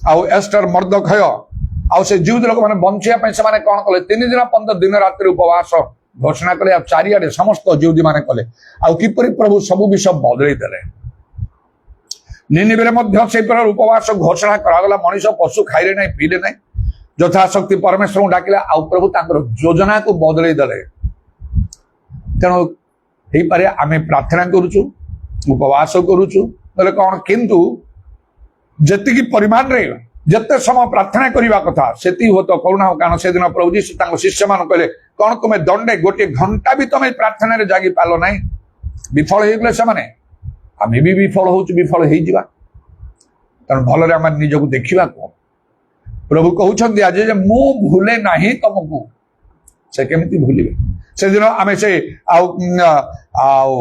ଆଉ ଏଷ୍ଟର, ମର୍ଦ୍ଦୋଖୟ ଆଉ ସେ ଜିହୁଦ ଲୋକମାନେ ବଞ୍ଚିବା ପାଇଁ ସେମାନେ କଣ କଲେ? 3 ଦିନ ପର୍ଯ୍ୟନ୍ତ ଦିନ ରାତିରେ ଉପବାସ ଘୋଷଣା କଲେ। ଆଉ ଚାରିଆଡେ ସମସ୍ତ ଜିହୁଦୀ ମାନେ କଲେ। ଆଉ କିପରି ପ୍ରଭୁ ସବୁ ବିଷୟ ବଦଳେଇ ଦେଲେ। ନିନିବେରେ ମଧ୍ୟ ସେଇ ପ୍ରକାର ଉପବାସ ଘୋଷଣା କରାଗଲା। ମଣିଷ ପଶୁ ଖାଇଲେ ନାହିଁ, ପିଇଲେ ନାହିଁ, ଯଥାଶକ୍ତି ପରମେଶ୍ୱରଙ୍କୁ ଡାକିଲା। ଆଉ ପ୍ରଭୁ ତାଙ୍କର ଯୋଜନାକୁ ବଦଳେଇ ଦେଲେ। ତେଣୁ ହେଇପାରେ ଆମେ ପ୍ରାର୍ଥନା କରୁଛୁ, ଉପବାସ କରୁଛୁ, ନହେଲେ କଣ, କିନ୍ତୁ ଯେତିକି ପରିମାଣରେ ଯେତେ ସମୟ ପ୍ରାର୍ଥନା କରିବା କଥା ସେତିକି ହୁଏତ କରୁନାହୁଁ। କାରଣ ସେଦିନ ପ୍ରଭୁ ଯୀଶୁ ତାଙ୍କ ଶିଷ୍ୟମାନଙ୍କୁ କହିଲେ, କଣ ତୁମେ ଦଣ୍ଡେ ଗୋଟିଏ ଘଣ୍ଟା ବି ତମେ ପ୍ରାର୍ଥନାରେ ଜାଗି ପାରିଲ ନାହିଁ? ବିଫଳ ହେଇଗଲେ ସେମାନେ। ଆମେ ବି ବିଫଳ ହଉଛୁ, ବିଫଳ ହେଇଯିବା। ତେଣୁ ଭଲରେ ଆମେ ନିଜକୁ ଦେଖିବା କଣ। ପ୍ରଭୁ କହୁଛନ୍ତି ଆଜି ଯେ ମୁଁ ଭୁଲେ ନାହିଁ ତମକୁ। ସେ କେମିତି ଭୁଲିବେ? ସେଦିନ ଆମେ ସେ ଆଉ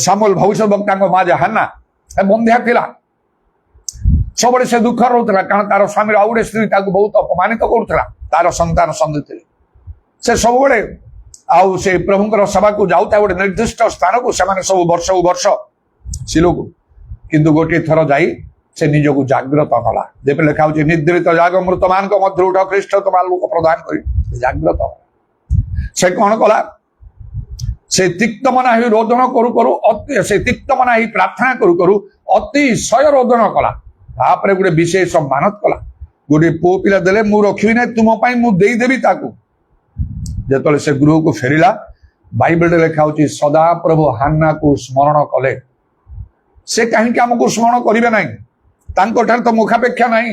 ସାମୁଏଲ ଭବିଷ୍ୟତ ବକ୍ତାଙ୍କ ମା ଯେ ହାନ୍ନା ବନ୍ଧ୍ୟା ଥିଲା, ସବୁବେଳେ ସେ ଦୁଃଖ ରହୁଥିଲା। କାରଣ ତାର ସ୍ୱାମୀର ଆଉ ଗୋଟେ ସ୍ତ୍ରୀ ତାକୁ ବହୁତ ଅପମାନିତ କରୁଥିଲା। ତାର ସନ୍ତାନ ସନ୍ଧିଥିଲେ। ସେ ସବୁବେଳେ ଆଉ ସେ ପ୍ରଭୁଙ୍କର ସଭାକୁ ଯାଉଥାଏ ଗୋଟେ ନିର୍ଦ୍ଦିଷ୍ଟ ସ୍ଥାନକୁ, ସେମାନେ ସବୁ ବର୍ଷକୁ ବର୍ଷ ସିଲୋକୁ। କିନ୍ତୁ ଗୋଟିଏ ଥର ଯାଇ ସେ ନିଜକୁ ଜାଗ୍ରତ କଲା। ଯେପରି ଲେଖା ହଉଛି, ନିଦ୍ରିତ ଜାଗ ମୃତମାନଙ୍କ ମଧ୍ୟରୁ ଉଠ, ଖ୍ରୀଷ୍ଟ ତମ ଆଲୋକ ପ୍ରଦାନ କରି। ଜାଗ୍ରତ ସେ କଣ କଲା? ସେ ତିକ୍ତମନା ହେଇ ରୋଦନ କରୁ କରୁ ସେ ତିକ୍ତମନା ହେଇ ପ୍ରାର୍ଥନା କରୁ କରୁ ଅତିଶୟ ରୋଦନ କଲା। ତାପରେ ଗୋଟେ ବିଶେଷ ମାନତ କଲା, ଗୋଟେ ପୁଅ ପିଲା ଦେଲେ ମୁଁ ରଖିବି ନାହିଁ, ତୁମ ପାଇଁ ମୁଁ ଦେଇଦେବି ତାକୁ। ଯେତେବେଳେ ସେ ଗୃହକୁ ଫେରିଲା, ବାଇବେଲରେ ଲେଖା ହଉଛି ସଦାପ୍ରଭୁ ହାନ୍ନାକୁ ସ୍ମରଣ କଲେ। ସେ କାହିଁକି ଆମକୁ ସ୍ମରଣ କରିବେ ନାହିଁ? ତାଙ୍କଠାରେ ତ ମୁଖାପେକ୍ଷା ନାହିଁ।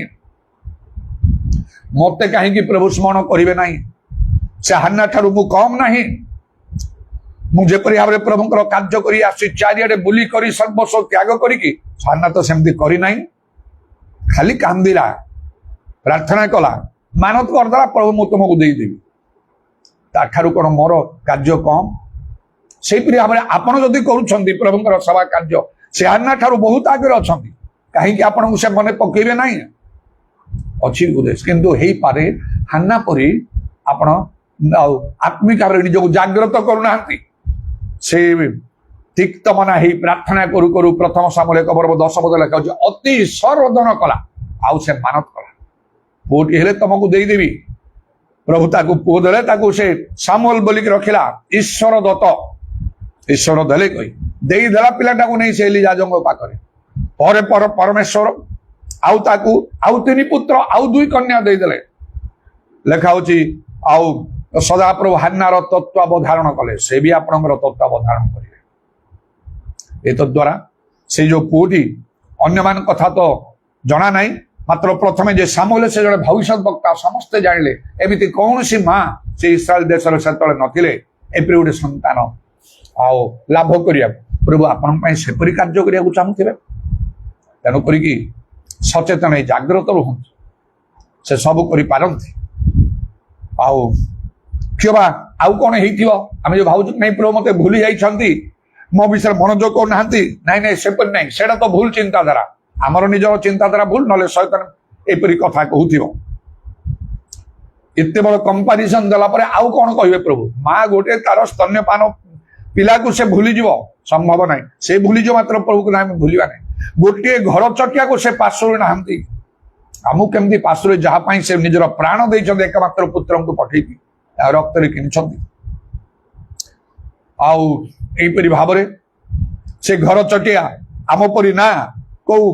ମତେ କାହିଁକି ପ୍ରଭୁ ସ୍ମରଣ କରିବେ ନାହିଁ? ସେ ହାନ୍ନା ଠାରୁ ମୁଁ କମ ନାହିଁ। ମୁଁ ଯେପରି ଭାବରେ ପ୍ରଭୁଙ୍କର କାର୍ଯ୍ୟ କରି ଆସି ଚାରିଆଡେ ବୁଲି କରି ସର୍ବସ୍ୱ ତ୍ୟାଗ କରିକି, ହାନ୍ନା ତ ସେମିତି କରିନାହିଁ। ଖାଲି କାନ୍ଦିଲା, ପ୍ରାର୍ଥନା କଲା, ମାନତ କରିଦେଲା, ପ୍ରଭୁ ମୁଁ ତୁମକୁ ଦେଇଦେବି। ତାଠାରୁ କଣ ମୋର କାର୍ଯ୍ୟ କମ? ସେଇପରି ଭାବରେ ଆପଣ ଯଦି କରୁଛନ୍ତି ପ୍ରଭୁଙ୍କର ସେବା କାର୍ଯ୍ୟ, ସେ ହାନ୍ନା ଠାରୁ ବହୁତ ଆଗରେ ଅଛନ୍ତି। କାହିଁକି ଆପଣଙ୍କୁ ସେ ମନେ ପକେଇବେ ନାହିଁ? ଅଛି ଉଦ୍ଦେଶ। କିନ୍ତୁ ହେଇପାରେ ହାନ୍ନା ପରି ଆପଣ ଆଉ ଆତ୍ମିକ ଭାବରେ ନିଜକୁ ଜାଗ୍ରତ କରୁନାହାନ୍ତି। ସେ ତିକ୍ତମନା ହେଇ ପ୍ରାର୍ଥନା କରୁ କରୁ ପ୍ରଥମ ସାମୁଏଲ 1:10 ଲେଖା ହଉଛି ଅତି ସରୋଦନ କଲା, ଆଉ ସେ ମାନତ କଲା, ପୁଅଟି ହେଲେ ତମକୁ ଦେଇଦେବି। ପ୍ରଭୁ ତାକୁ ପୁଅ ଦେଲେ, ତାକୁ ସେ ସାମୁଏଲ ବୋଲିକି ରଖିଲା। ଈଶ୍ୱର ଦତ୍ତ, ଈଶ୍ୱର ଦେଲେ କହି ଦେଇଦେଲା ପିଲାଟାକୁ ନେଇ ସେ ଏଲିଜାଜଙ୍କ ପାଖରେ। ପରେ ପରମେଶ୍ୱର ଆଉ ତାକୁ ଆଉ 3 ପୁତ୍ର ଆଉ 2 କନ୍ୟା ଦେଇଦେଲେ। ଲେଖା ହଉଛି ଆଉ ସଦାପ୍ରଭୁ ହାନ୍ନାର ତତ୍ତ୍ୱାବଧାରଣ କଲେ। ସେ ବି ଆପଣଙ୍କର ତତ୍ତ୍ୱାବଧାରଣ କରିବେ। ଏତଦ୍ୱାରା ସେ ଯୋଉ ପୁଅଟି, ଅନ୍ୟମାନଙ୍କ କଥା ତ ଜଣା ନାହିଁ, ମାତ୍ର ପ୍ରଥମେ ଯେ ସାମୁଏଲ ସେ ଜଣେ ଭବିଷ୍ୟତ ବକ୍ତା ସମସ୍ତେ ଜାଣିଲେ। ଏମିତି କୌଣସି ମା ସେ ଇସ୍ରାଏଲ ଦେଶରେ ସେତେବେଳେ ନଥିଲେ ଏପରି ଗୋଟେ ସନ୍ତାନ ଆଉ ଲାଭ କରିବାକୁ। ପ୍ରଭୁ ଆପଣଙ୍କ ପାଇଁ ସେପରି କାର୍ଯ୍ୟ କରିବାକୁ ଚାହୁଁଥିବେ। ତେଣୁ କରିକି ସଚେତନ ହେଇ ଜାଗ୍ରତ ରୁହନ୍ତୁ। ସେ ସବୁ କରିପାରନ୍ତି। ଆଉ କିବା ଆଉ କଣ ହେଇଥିବ? ଆମେ ଯୋଉ ଭାବୁଛୁ ନାଇଁ ପ୍ରଭୁ ମତେ ଭୁଲି ଯାଇଛନ୍ତି, ମୋ ବିଷୟରେ ମନୋଯୋଗ କରୁନାହାନ୍ତି, ନାଇଁ ନାଇଁ ସେପରି ନାହିଁ, ସେଇଟା ତ ଭୁଲ ଚିନ୍ତାଧାରା। ଆମର ନିଜର ଚିନ୍ତାଧାରା ଭୁଲ, ନହେଲେ ଶୟତାନ ଏପରି କଥା କହୁଥିବ। ଏତେ ବଡ କମ୍ପାରିସନ ଦେଲା ପରେ ଆଉ କଣ କହିବେ ପ୍ରଭୁ? ମା ଗୋଟେ ତାର ସ୍ତନ୍ୟପାନ ପିଲାକୁ ସେ ଭୁଲିଯିବ? ସମ୍ଭବ ନାହିଁ। ସେ ଭୁଲିଯିବ, ମାତ୍ର ପ୍ରଭୁକୁ ଆମେ ଭୁଲିବା ନାହିଁ। ଗୋଟିଏ ଘର ଚଟିଆକୁ ସେ ପାର୍ଶ୍ୱରେ ନାହାନ୍ତି। ଆମକୁ କେମିତି ପାର୍ଶ୍ୱରେ, ଯାହା ପାଇଁ ସେ ନିଜର ପ୍ରାଣ ଦେଇଛନ୍ତି, ଏକମାତ୍ର ପୁତ୍ରଙ୍କୁ ପଠେଇକି ରକ୍ତରେ କିଣିଛନ୍ତି। ଆଉ ଏଇପରି ଭାବରେ ସେ ଘର ଚଟିଆ ଆମ ପରି ନା କୋଉ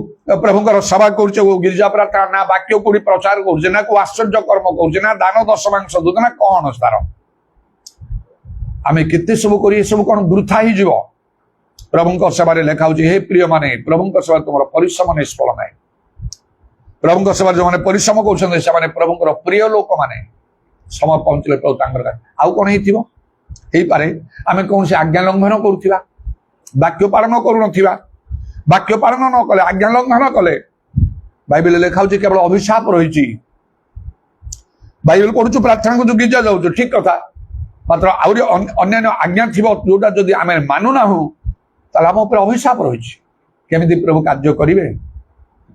ପ୍ରଭୁଙ୍କର ସଭା କରୁଛେ, କୋଉ ଗିର୍ଜା ପ୍ରାର୍ଥନା ନା ବାକ୍ୟ କୋଉଠି ପ୍ରଚାର କରୁଛେ, ନା କୋଉ ଆଶ୍ଚର୍ଯ୍ୟ କର୍ମ କରୁଛେ, ନା ଦାନ ଦଶମାଂଶ ଦଉଛେ, ନା କଣ ତାର ଆମେ କେତେ ସବୁ କରି ଏସବୁ କଣ ବୃଥା ହେଇଯିବ? ପ୍ରଭୁଙ୍କ ସେବାରେ ଲେଖା ହଉଛି, ହେ ପ୍ରିୟ ମାନେ ପ୍ରଭୁଙ୍କ ସେବାରେ ତୁମର ପରିଶ୍ରମ ନିଷ୍ଫଳ ନାହିଁ। ପ୍ରଭୁଙ୍କ ସେବାରେ ଯୋଉମାନେ ପରିଶ୍ରମ କରୁଛନ୍ତି ସେମାନେ ପ୍ରଭୁଙ୍କର ପ୍ରିୟ ଲୋକମାନେ। ସମୟ ପହଞ୍ଚିଲେ ପ୍ରଭୁ ତାଙ୍କର ଆଉ କଣ ହେଇଥିବ? ହେଇପାରେ ଆମେ କୌଣସି ଆଜ୍ଞା ଲଙ୍ଘନ କରୁଥିବା, ବାକ୍ୟ ପାଳନ କରୁନଥିବା। ବାକ୍ୟ ପାଳନ ନ କଲେ, ଆଜ୍ଞା ଲଙ୍ଘନ କଲେ, ବାଇବେଲରେ ଲେଖା ହଉଛି କେବଳ ଅଭିଶାପ ରହିଛି। ବାଇବେଲ ପଢୁଛୁ, ପ୍ରାର୍ଥନା କରୁଛୁ, ଗିର୍ଜା ଯାଉଛୁ, ଠିକ କଥା, ମାତ୍ର ଆହୁରି ଅନ୍ୟାନ୍ୟ ଆଜ୍ଞା ଥିବ ଯୋଉଟା ଯଦି ଆମେ ମାନୁନାହୁଁ ତାହେଲେ ଆମ ଉପରେ ଅଭିଶାପ ରହିଛି। କେମିତି ପ୍ରଭୁ କାର୍ଯ୍ୟ କରିବେ?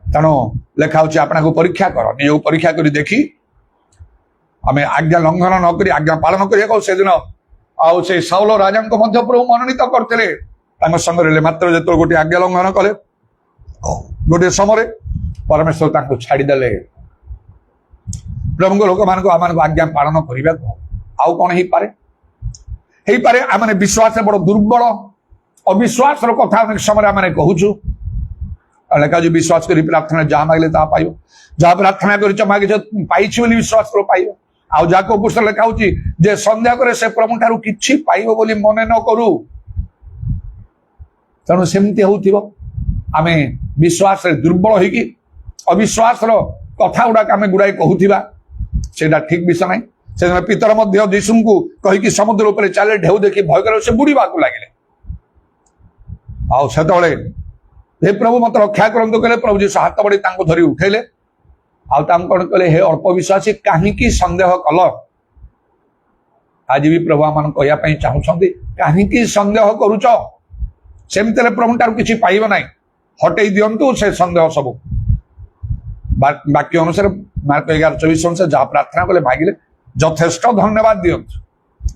ତେଣୁ ଲେଖା ହଉଛି ଆପଣଙ୍କୁ ପରୀକ୍ଷା କର, ନିଜକୁ ପରୀକ୍ଷା କରି ଦେଖି ଆମେ ଆଜ୍ଞା ଲଙ୍ଘନ ନ କରି ଆଜ୍ଞା ପାଳନ କରିବାକୁ। ସେଦିନ ଆଉ ସେ ସାଉଲ ରାଜାଙ୍କୁ ମଧ୍ୟ ପ୍ରଭୁ ମନୋନୀତ କରିଥିଲେ, ତାଙ୍କ ସଙ୍ଗରେ ମାତ୍ର ଯେତେବେଳେ ଗୋଟିଏ ଆଜ୍ଞା ଲଙ୍ଘନ କଲେ, ଗୋଟିଏ ସମୟରେ ପରମେଶ୍ୱର ତାଙ୍କୁ ଛାଡ଼ିଦେଲେ। ପ୍ରଭୁଙ୍କ ଲୋକମାନଙ୍କୁ ଆମମାନଙ୍କୁ ଆଜ୍ଞା ପାଳନ କରିବାକୁ ଆଉ କଣ ହେଇପାରେ? ହେଇପାରେ ଆମେ ବିଶ୍ୱାସରେ ବଡ ଦୁର୍ବଳ, ଅବିଶ୍ୱାସର କଥା ଅନେକ ସମୟରେ ଆମେ କହୁଛୁ। ଲେଖା ହଉଛି ବିଶ୍ୱାସ କରି ପ୍ରାର୍ଥନା ଯାହା ମାଗିଲେ ତାହା ପାଇବ। ଯାହା ପ୍ରାର୍ଥନା କରିଛ ମାଗିଛ ପାଇଛି ବୋଲି ବିଶ୍ୱାସ କର ପାଇବ। ଆଉ ଯାହାକୁ ପୁସ୍ତକ ଲେଖା ହଉଛି ଯେ ସନ୍ଦେହ କରେ ସେ ପ୍ରଭୁ ଠାରୁ କିଛି ପାଇବ ବୋଲି ମନେ ନ କରୁ। ତେଣୁ ସେମିତି ହଉଥିବ ଆମେ ବିଶ୍ୱାସରେ ଦୁର୍ବଳ ହେଇକି ଅବିଶ୍ୱାସର କଥା ଗୁଡାକ ଆମେ ଗୁଡାଏ କହୁଥିବା ସେଇଟା ଠିକ ବିଷୟ ନାହିଁ। ସେଦିନ ପିତର ମଧ୍ୟ ଯୀଶୁଙ୍କୁ କହିକି ସମୁଦ୍ର ଉପରେ ଚାଲେ, ଢେଉ ଦେଖି ଭୟ କଲେ, ସେ ବୁଡିବାକୁ ଲାଗିଲେ। ଆଉ ସେତେବେଳେ ହେ ପ୍ରଭୁ ମତେ ରକ୍ଷା କରନ୍ତୁ କହିଲେ, ପ୍ରଭୁ ଯୀଶୁ ହାତ ବଢି ତାଙ୍କୁ ଧରି ଉଠେଇଲେ। ଆଉ ତାଙ୍କୁ କଣ କହିଲେ, ହେ ଅଳ୍ପ ବିଶ୍ୱାସୀ କାହିଁକି ସନ୍ଦେହ କଲ? ଆଜି ବି ପ୍ରଭୁ ଆମମାନଙ୍କୁ କହିବା ପାଇଁ ଚାହୁଁଛନ୍ତି, କାହିଁକି ସନ୍ଦେହ କରୁଛ? ସେମିତି ହେଲେ ପ୍ରଭୁଠାରୁ କିଛି ପାଇବ ନାହିଁ। ହଟେଇ ଦିଅନ୍ତୁ ସେ ସନ୍ଦେହ ସବୁ। ବାକ୍ୟ ଅନୁସାରେ ମାର୍କ 11:24 ଅନୁସାରେ ଯାହା ପ୍ରାର୍ଥନା କଲେ ମାଗିଲେ ଯଥେଷ୍ଟ ଧନ୍ୟବାଦ ଦିଅନ୍ତୁ।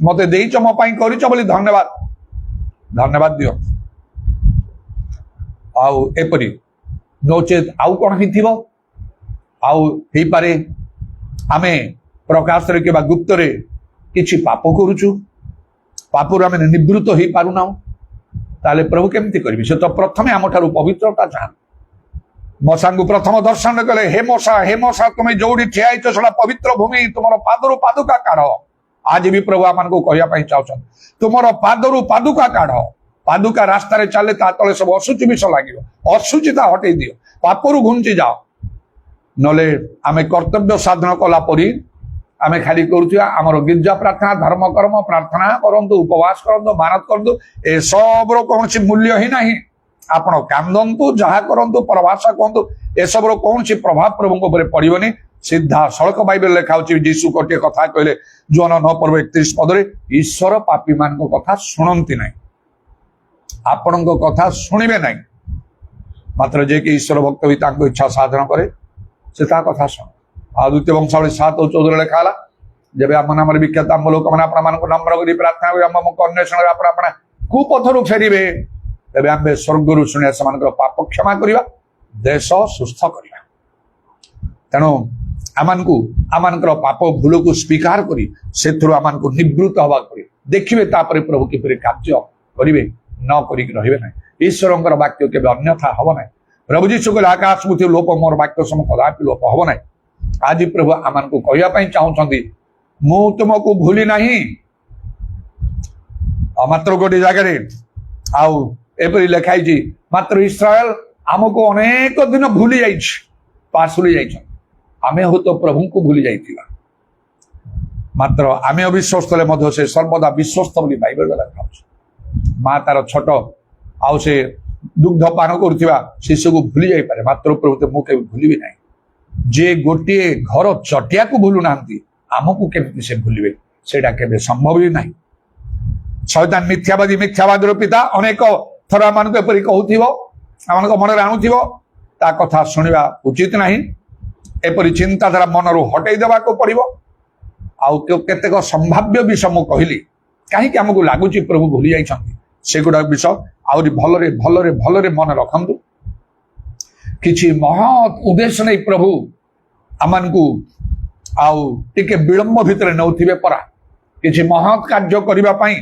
ମତେ ଦେଇଛ, ମୋ ପାଇଁ କରିଛ ବୋଲି ଧନ୍ୟବାଦ ଦିଅନ୍ତୁ। ଆଉ ଏପରି ନଚେତ ଆଉ କଣ ହେଇଥିବ? ଆଉ ହେଇପାରେ ଆମେ ପ୍ରକାଶରେ କିମ୍ବା ଗୁପ୍ତରେ କିଛି ପାପ କରୁଛୁ, ପାପରୁ ଆମେ ନିବୃତ୍ତ ହେଇପାରୁନାହୁଁ। ତାହେଲେ ପ୍ରଭୁ କେମିତି କରିବେ? ସେ ତ ପ୍ରଥମେ ଆମଠାରୁ ପବିତ୍ରତା ଚାହାନ୍ତି। ମଶାଙ୍କୁ ପ୍ରଥମ ଦର୍ଶନ କଲେ, ହେ ମଶା ତୁମେ ଯୋଉଠି ଠିଆ ହେଇଛ ସେଟା ପବିତ୍ର ଭୂମି, ତୁମର ପାଦରୁ ପାଦୁକା କାଢ। ଆଜି ବି ପ୍ରଭୁ ଆମମାନଙ୍କୁ କହିବା ପାଇଁ ଚାହୁଁଛନ୍ତି, ତୁମର ପାଦରୁ ପାଦୁକା କାଢ। ପାଦୁକା ରାସ୍ତାରେ ଚାଲେ, ତା ତଳେ ସବୁ ଅଶୁଚି ବିଷ ଲାଗିବ। ଅଶୁଚିତା ହଟେଇ ଦିଅ, ପାପରୁ ଘୁଞ୍ଚି ଯାଅ। ନହେଲେ ଆମେ କର୍ତ୍ତବ୍ୟ ସାଧନ କଲା ପରି ଆମେ ଖାଲି କରୁଥିବା ଆମର ଗିର୍ଜା ପ୍ରାର୍ଥନା, ଧର୍ମ କର୍ମ, ପ୍ରାର୍ଥନା କରନ୍ତୁ, ଉପବାସ କରନ୍ତୁ, ମାନତ କରନ୍ତୁ, ଏସବୁର କୌଣସି ମୂଲ୍ୟ ହିଁ ନାହିଁ। ଆପଣ କାନ୍ଦନ୍ତୁ, ଯାହା କରନ୍ତୁ, ପରଭାଷା କୁହନ୍ତୁ, ଏସବୁର କୌଣସି ପ୍ରଭାବ ପ୍ରଭୁଙ୍କ ଉପରେ ପଡିବନି। ସିଧା ସଳଖ ବାଇବେଲ ଲେଖା ହଉଛି, ଯୀଶୁ ଗୋଟିଏ କଥା କହିଲେ ଜୋହନ 9:31 ପଦରେ, ଈଶ୍ୱର ପାପୀ ମାନଙ୍କ କଥା ଶୁଣନ୍ତି ନାହିଁ। ଆପଣଙ୍କ କଥା ଶୁଣିବେ ନାହିଁ, ମାତ୍ର ଯେ କି ଈଶ୍ୱର ଭକ୍ତ ବି ତାଙ୍କ ଇଚ୍ଛା ସାଧନ କରେ ସେ ତା କଥା ଶୁଣ। ଆଉ ଦ୍ୱିତୀୟ ବଂଶାବଳୀ 7:14 ଲେଖା ହେଲା, ଯେବେ ଆମ ନାମରେ ବିଖ୍ୟାତ ଆମ ଲୋକମାନେ ଆପଣମାନଙ୍କୁ ନମ୍ର କରି ପ୍ରାର୍ଥନା କରି ଆମ ମୁଖ ଅନ୍ୱେଷଣରେ ଆପଣ କୁପଥରୁ ଫେରିବେ, ତେବେ ଆମେ ସ୍ୱର୍ଗରୁ ଶୁଣିବା ସେମାନଙ୍କର ପାପ କ୍ଷମା କରିବା, ଦେଶ ସୁସ୍ଥ କରିବା। ତେଣୁ ଆମମାନଙ୍କର ପାପ ଭୁଲକୁ ସ୍ୱୀକାର କରି ସେଥିରୁ ଆମମାନଙ୍କୁ ନିବୃତ୍ତ ହେବାକୁ ପଡିବ। ଦେଖିବେ ତାପରେ ପ୍ରଭୁ କିପରି କାର୍ଯ୍ୟ କରିବେ, ନ କରିକି ରହିବେ ନାହିଁ। ଈଶ୍ୱରଙ୍କର ବାକ୍ୟ କେବେ ଅନ୍ୟଥା ହବ ନାହିଁ। ପ୍ରଭୁ ଯୀଶୁ କହିଲେ, ଆକାଶ ପୃଥିବୀ ଲୋପ, ମୋର ବାକ୍ୟ ସମ କଦାପି ଲୋପ ହବ ନାହିଁ। ଆଜି ପ୍ରଭୁ ଆମମାନଙ୍କୁ କହିବା ପାଇଁ ଚାହୁଁଛନ୍ତି, ମୁଁ ତୁମକୁ ଭୁଲି ନାହିଁ। ମାତ୍ର ଗୋଟିଏ ଜାଗାରେ ଆଉ ଏପରି ଲେଖା ହେଇଛି, ମାତ୍ର ଇସ୍ରାଏଲ ଆମକୁ ଅନେକ ଦିନ ଭୁଲି ଯାଇଛି, ପାଶୁଲି ଯାଇଛନ୍ତି। ଆମେ ହୁଏତ ପ୍ରଭୁଙ୍କୁ ଭୁଲି ଯାଇଥିବା, ମାତ୍ର ଆମେ ଅବିଶ୍ୱସ୍ତ ହେଲେ ମଧ୍ୟ ସେ ସର୍ବଦା ବିଶ୍ୱସ୍ତ ବୋଲି ବାଇବେଲରେ ଲେଖା ଅଛି। ମା ତାର ଛୋଟ ଆଉ ସେ ଦୁଗ୍ଧ ପାନ କରୁଥିବା ଶିଶୁକୁ ଭୁଲି ଯାଇପାରେ, ମାତ୍ର ପ୍ରଭୁ ମୁଁ କେବେ ଭୁଲିବି ନାହିଁ। ଯେ ଗୋଟିଏ ଘର ଚଟିଆକୁ ଭୁଲୁ ନାହାନ୍ତି, ଆମକୁ କେମିତି ସେ ଭୁଲିବେ? ସେଇଟା କେବେ ସମ୍ଭବ ହିଁ ନାହିଁ। ଶୟତାନ ମିଥ୍ୟାବାଦୀର ପିତା ଅନେକ ଥର ଆମମାନଙ୍କୁ ଏପରି କହୁଥିବ, ଆମମାନଙ୍କ ମନରେ ଆଣୁଥିବ, ତା କଥା ଶୁଣିବା ଉଚିତ ନାହିଁ। ଏପରି ଚିନ୍ତାଧାରା ମନରୁ ହଟେଇ ଦେବାକୁ ପଡିବ। ଆଉ କେତେକ ସମ୍ଭାବ୍ୟ ବିଷୟ ମୁଁ କହିଲି, କାହିଁକି ଆମକୁ ଲାଗୁଛି ପ୍ରଭୁ ଭୁଲି ଯାଇଛନ୍ତି, ସେଗୁଡାକ ବିଷୟ ଆହୁରି ଭଲରେ ମନେ ରଖନ୍ତୁ। କିଛି ମହତ୍ ଉଦ୍ଦେଶ୍ୟ ନେଇ ପ୍ରଭୁ ଆମମାନଙ୍କୁ ଆଉ ଟିକେ ବିଳମ୍ବ ଭିତରେ ନେଉଥିବେ ପରା। କିଛି ମହତ୍ କାର୍ଯ୍ୟ କରିବା ପାଇଁ,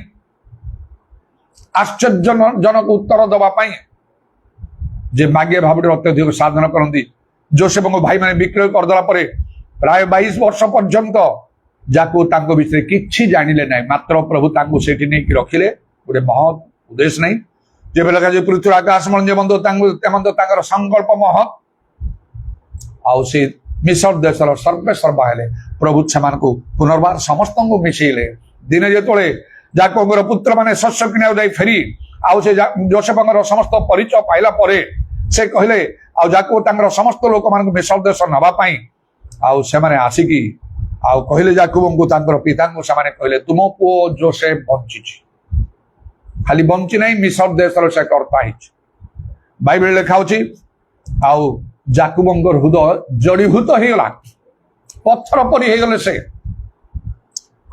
ଆଶ୍ଚର୍ଯ୍ୟଜନକ ଉତ୍ତର ଦେବା ପାଇଁ, ଯେ ମାଗେ ଭାବରେ ଅତ୍ୟଧିକ ସାଧନ କରନ୍ତି। ଯୋସେଫଙ୍କ ଭାଇମାନେ ବିକ୍ରୟ କରିଦେଲା ପରେ ପ୍ରାୟ 22 ବର୍ଷ ପର୍ଯ୍ୟନ୍ତ ଯାକୁ ତାଙ୍କ ବିଷୟରେ କିଛି ଜାଣିଲେ ନାହିଁ, ମାତ୍ର ପ୍ରଭୁ ତାଙ୍କୁ ସେଠି ନେଇକି ରଖିଲେ ଗୋଟେ ମହତ୍ ଉଦ୍ଦେଶ୍ୟ ନାହିଁ। ଯେବେ ଲେଖା ଯେ ପୃଥିବୀ ଆକାଶ ତାଙ୍କର ସଂକଳ୍ପ ମହତ୍। ଆଉ ସେ ମିଶର ଦେଶର ସର୍ବେସର୍ବା ହେଲେ। ପ୍ରଭୁ ସେମାନଙ୍କୁ ପୁନର୍ବାର ସମସ୍ତଙ୍କୁ ମିଶେଇଲେ। ଦିନେ ଯେତେବେଳେ ଯାକୋବର ପୁତ୍ରମାନେ ଶସ୍ୟ କିଣିବାକୁ ଯାଇ ଫେରି ଆଉ ସେ ଯୋସେଫଙ୍କର ସମସ୍ତ ପରିଚୟ ପାଇଲା ପରେ ସେ କହିଲେ, ଆଉ ଯାକୋବ ତାଙ୍କର ସମସ୍ତ ଲୋକମାନଙ୍କୁ ମିଶର ଦେଶ ନେବା ପାଇଁ ଆଉ ସେମାନେ ଆସିକି ଆଉ କହିଲେ ଯାକୋବଙ୍କୁ, ତାଙ୍କର ପିତାଙ୍କୁ ସେମାନେ କହିଲେ, ତୁମ ପୁଅ ଯୋସେଫ ବଞ୍ଚିଛି। ଖାଲି ବଞ୍ଚି ନାହିଁ, ମିଶର ଦେଶର ସେ କର୍ତ୍ତା ହେଇଛି। ବାଇବେଲ ଲେଖା ହଉଛି, ଆଉ ଯାକୋବଙ୍କର ହୃଦୟ ଜଡୀଭୂତ ହେଇଗଲା, ପଥର ପରି ହେଇଗଲେ। ସେ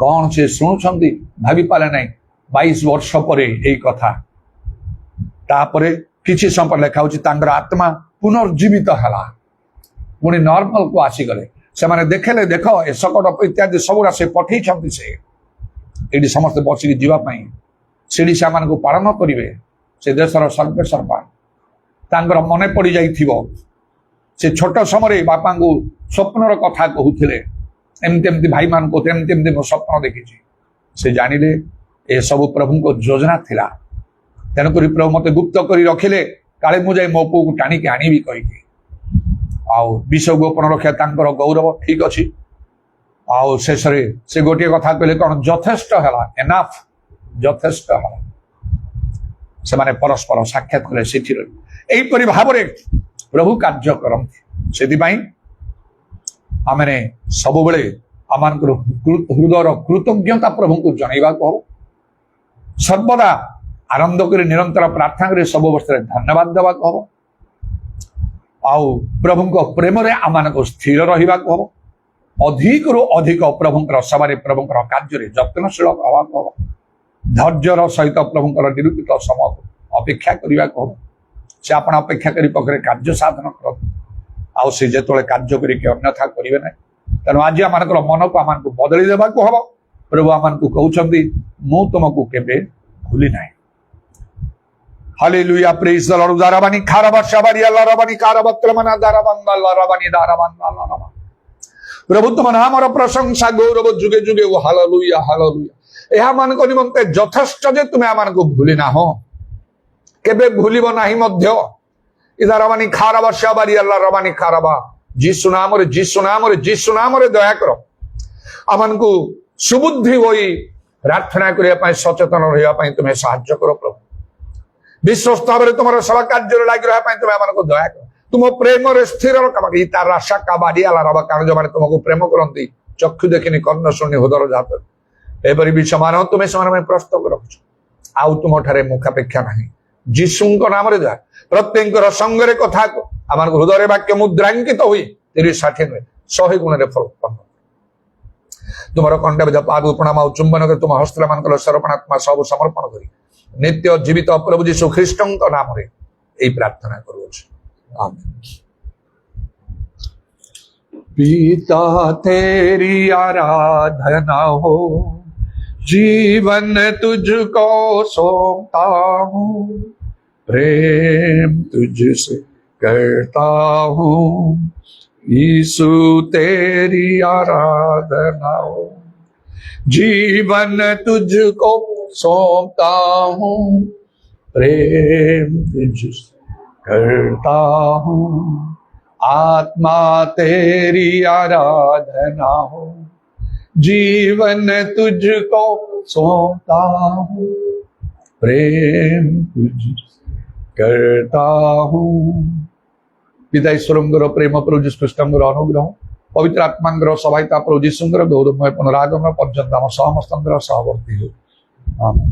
କଣ ସେ ଶୁଣୁଛନ୍ତି ଭାବି ପାରିଲେ ନାହିଁ। 22 ବର୍ଷ ପରେ ଏଇ କଥା। ତାପରେ କିଛି ସମୟ ଲେଖା ହଉଛି, ତାଙ୍କର ଆତ୍ମା ପୁନର୍ଜୀବିତ ହେଲା, ପୁଣି ନର୍ମାଲକୁ ଆସିଗଲେ। ସେମାନେ ଦେଖିଲେ, ଦେଖ ଏ ଶକଟ ଇତ୍ୟାଦି ସବୁରା ସେ ପଠେଇଛନ୍ତି, ସେ ଏଠି ସମସ୍ତେ ବସିକି ଯିବା ପାଇଁ। ସେଠି ସେମାନଙ୍କୁ ପାଳନ କରିବେ, ସେ ଦେଶର ସର୍ବେସର୍ବା। ତାଙ୍କର ମନେ ପଡି ଯାଇଥିବ, ସେ ଛୋଟ ସମୟରେ ବାପାଙ୍କୁ ସ୍ୱପ୍ନର କଥା କହୁଥିଲେ, ଏମିତି ଭାଇମାନଙ୍କୁ ଏମିତି ମୁଁ ସ୍ୱପ୍ନ ଦେଖିଛି। ସେ ଜାଣିଲେ ଏସବୁ ପ୍ରଭୁଙ୍କ ଯୋଜନା ଥିଲା। ତେଣୁକରି ପ୍ରଭୁ ମତେ ଗୁପ୍ତ କରି ରଖିଲେ, କାଳେ ମୁଁ ଯାଇ ମୋ ପୁଅକୁ ଟାଣିକି ଆଣିବି କହିକି। आउ विष गोपन रक्षा तांकर गौरव ठीक अच्छी आउ शेष से गोटे कथा कहले कौन यथेष्ट है एनाफ यथेष्ट है से माने परस्पर साक्षात कले सेठी एहीपरि भाव प्रभु कार्य करती से आमे सब बेले आम हृदयर कृतज्ञता प्रभु को जनइबा हम सर्वदा आनंद कर निरंतर प्रार्थना कर सब अवस्था धन्यवाद देवा हम आउ प्रभु प्रेम आम स्थिर रहा हम अधिक रु अधिक प्रभु सेवा प्रभु कार्य जत्नशील हवा हम धैर्यर सहित प्रभु निरूपित समय अपेक्षा करने को हम से आप अपेक्षा कर पाखे कार्य साधन कर आउ से जो कार्य करके अन्यथा करेंगे ना तेणु आज आम मन को आम बदली देवा हम प्रभु आम कहते मु तुमको केबे भूली ना हालेलुया प्रेज द लॉर्ड दाराबानी खाराबा शाबारिया लाराबानी कारबत्रमना दाराबांगा लाराबानी दाराबांगा प्रभु तुम नामर प्रशंसा गौरव जुगे जुगे वो हालेलुया हालेलुया एहा मान को निमंते यथेष्ट जे तुमे आमान को भूली ना हो केबे भूलिबो नाही मध्य इदाराबानी खाराबा शाबारिया लाराबानी खाराबा जीसु नाम रे दया करो आमान को सुबुद्धि होई प्रार्थना करिया पई सचेतन रहिया पई तुमे सहायता करो प्रभु विश्वस्त भाव तुम सेवा कार्य लगी रहा तुम आम दया कर तुम प्रेम स्थिर रखा राशा का बाड़ी आला कारण जो मैंने तुमको प्रेम करती चक्षु देखनी कर्ण शुणी हृदय जात एपरी भी समान तुम्हें से प्रस्तुत रखुच आउ तुम ठारे मुखापेक्षा ना जीशु नाम दया प्रत्येक संगे कथा को आम हृदय वाक्य मुद्रांकित हुई 30-60 नुहे 100 गुण फल उत्पन्न तुम कंठ पाद प्रणाम चुंबन कर तुम हस्तला मान सर्वणात्मा सब समर्पण करी नित्य जीवित प्रभु जीशु ख्रीष्ट नाम रे प्रार्थना करूँ पिता तेरी आराधना हो जीवन तुझको सौंपता हूँ प्रेम तुझसे करता हूँ यीशु तेरी आराधना हो जीवन तुझको सौंपता हूँ प्रेम तुझसे करता हूँ आत्मा तेरी आराधना हो जीवन तुझको सौंपता हूँ प्रेम तुझसे करता हूँ पिता ईश्वर प्रेम प्रभु जीशु ख्रीष्टर अनुग्रह पवित्र आत्मा सहायता प्रभु जीशु गौरवमय पुनरागमन पर्यंत आम समस्त सहवर्ती हो आमेन।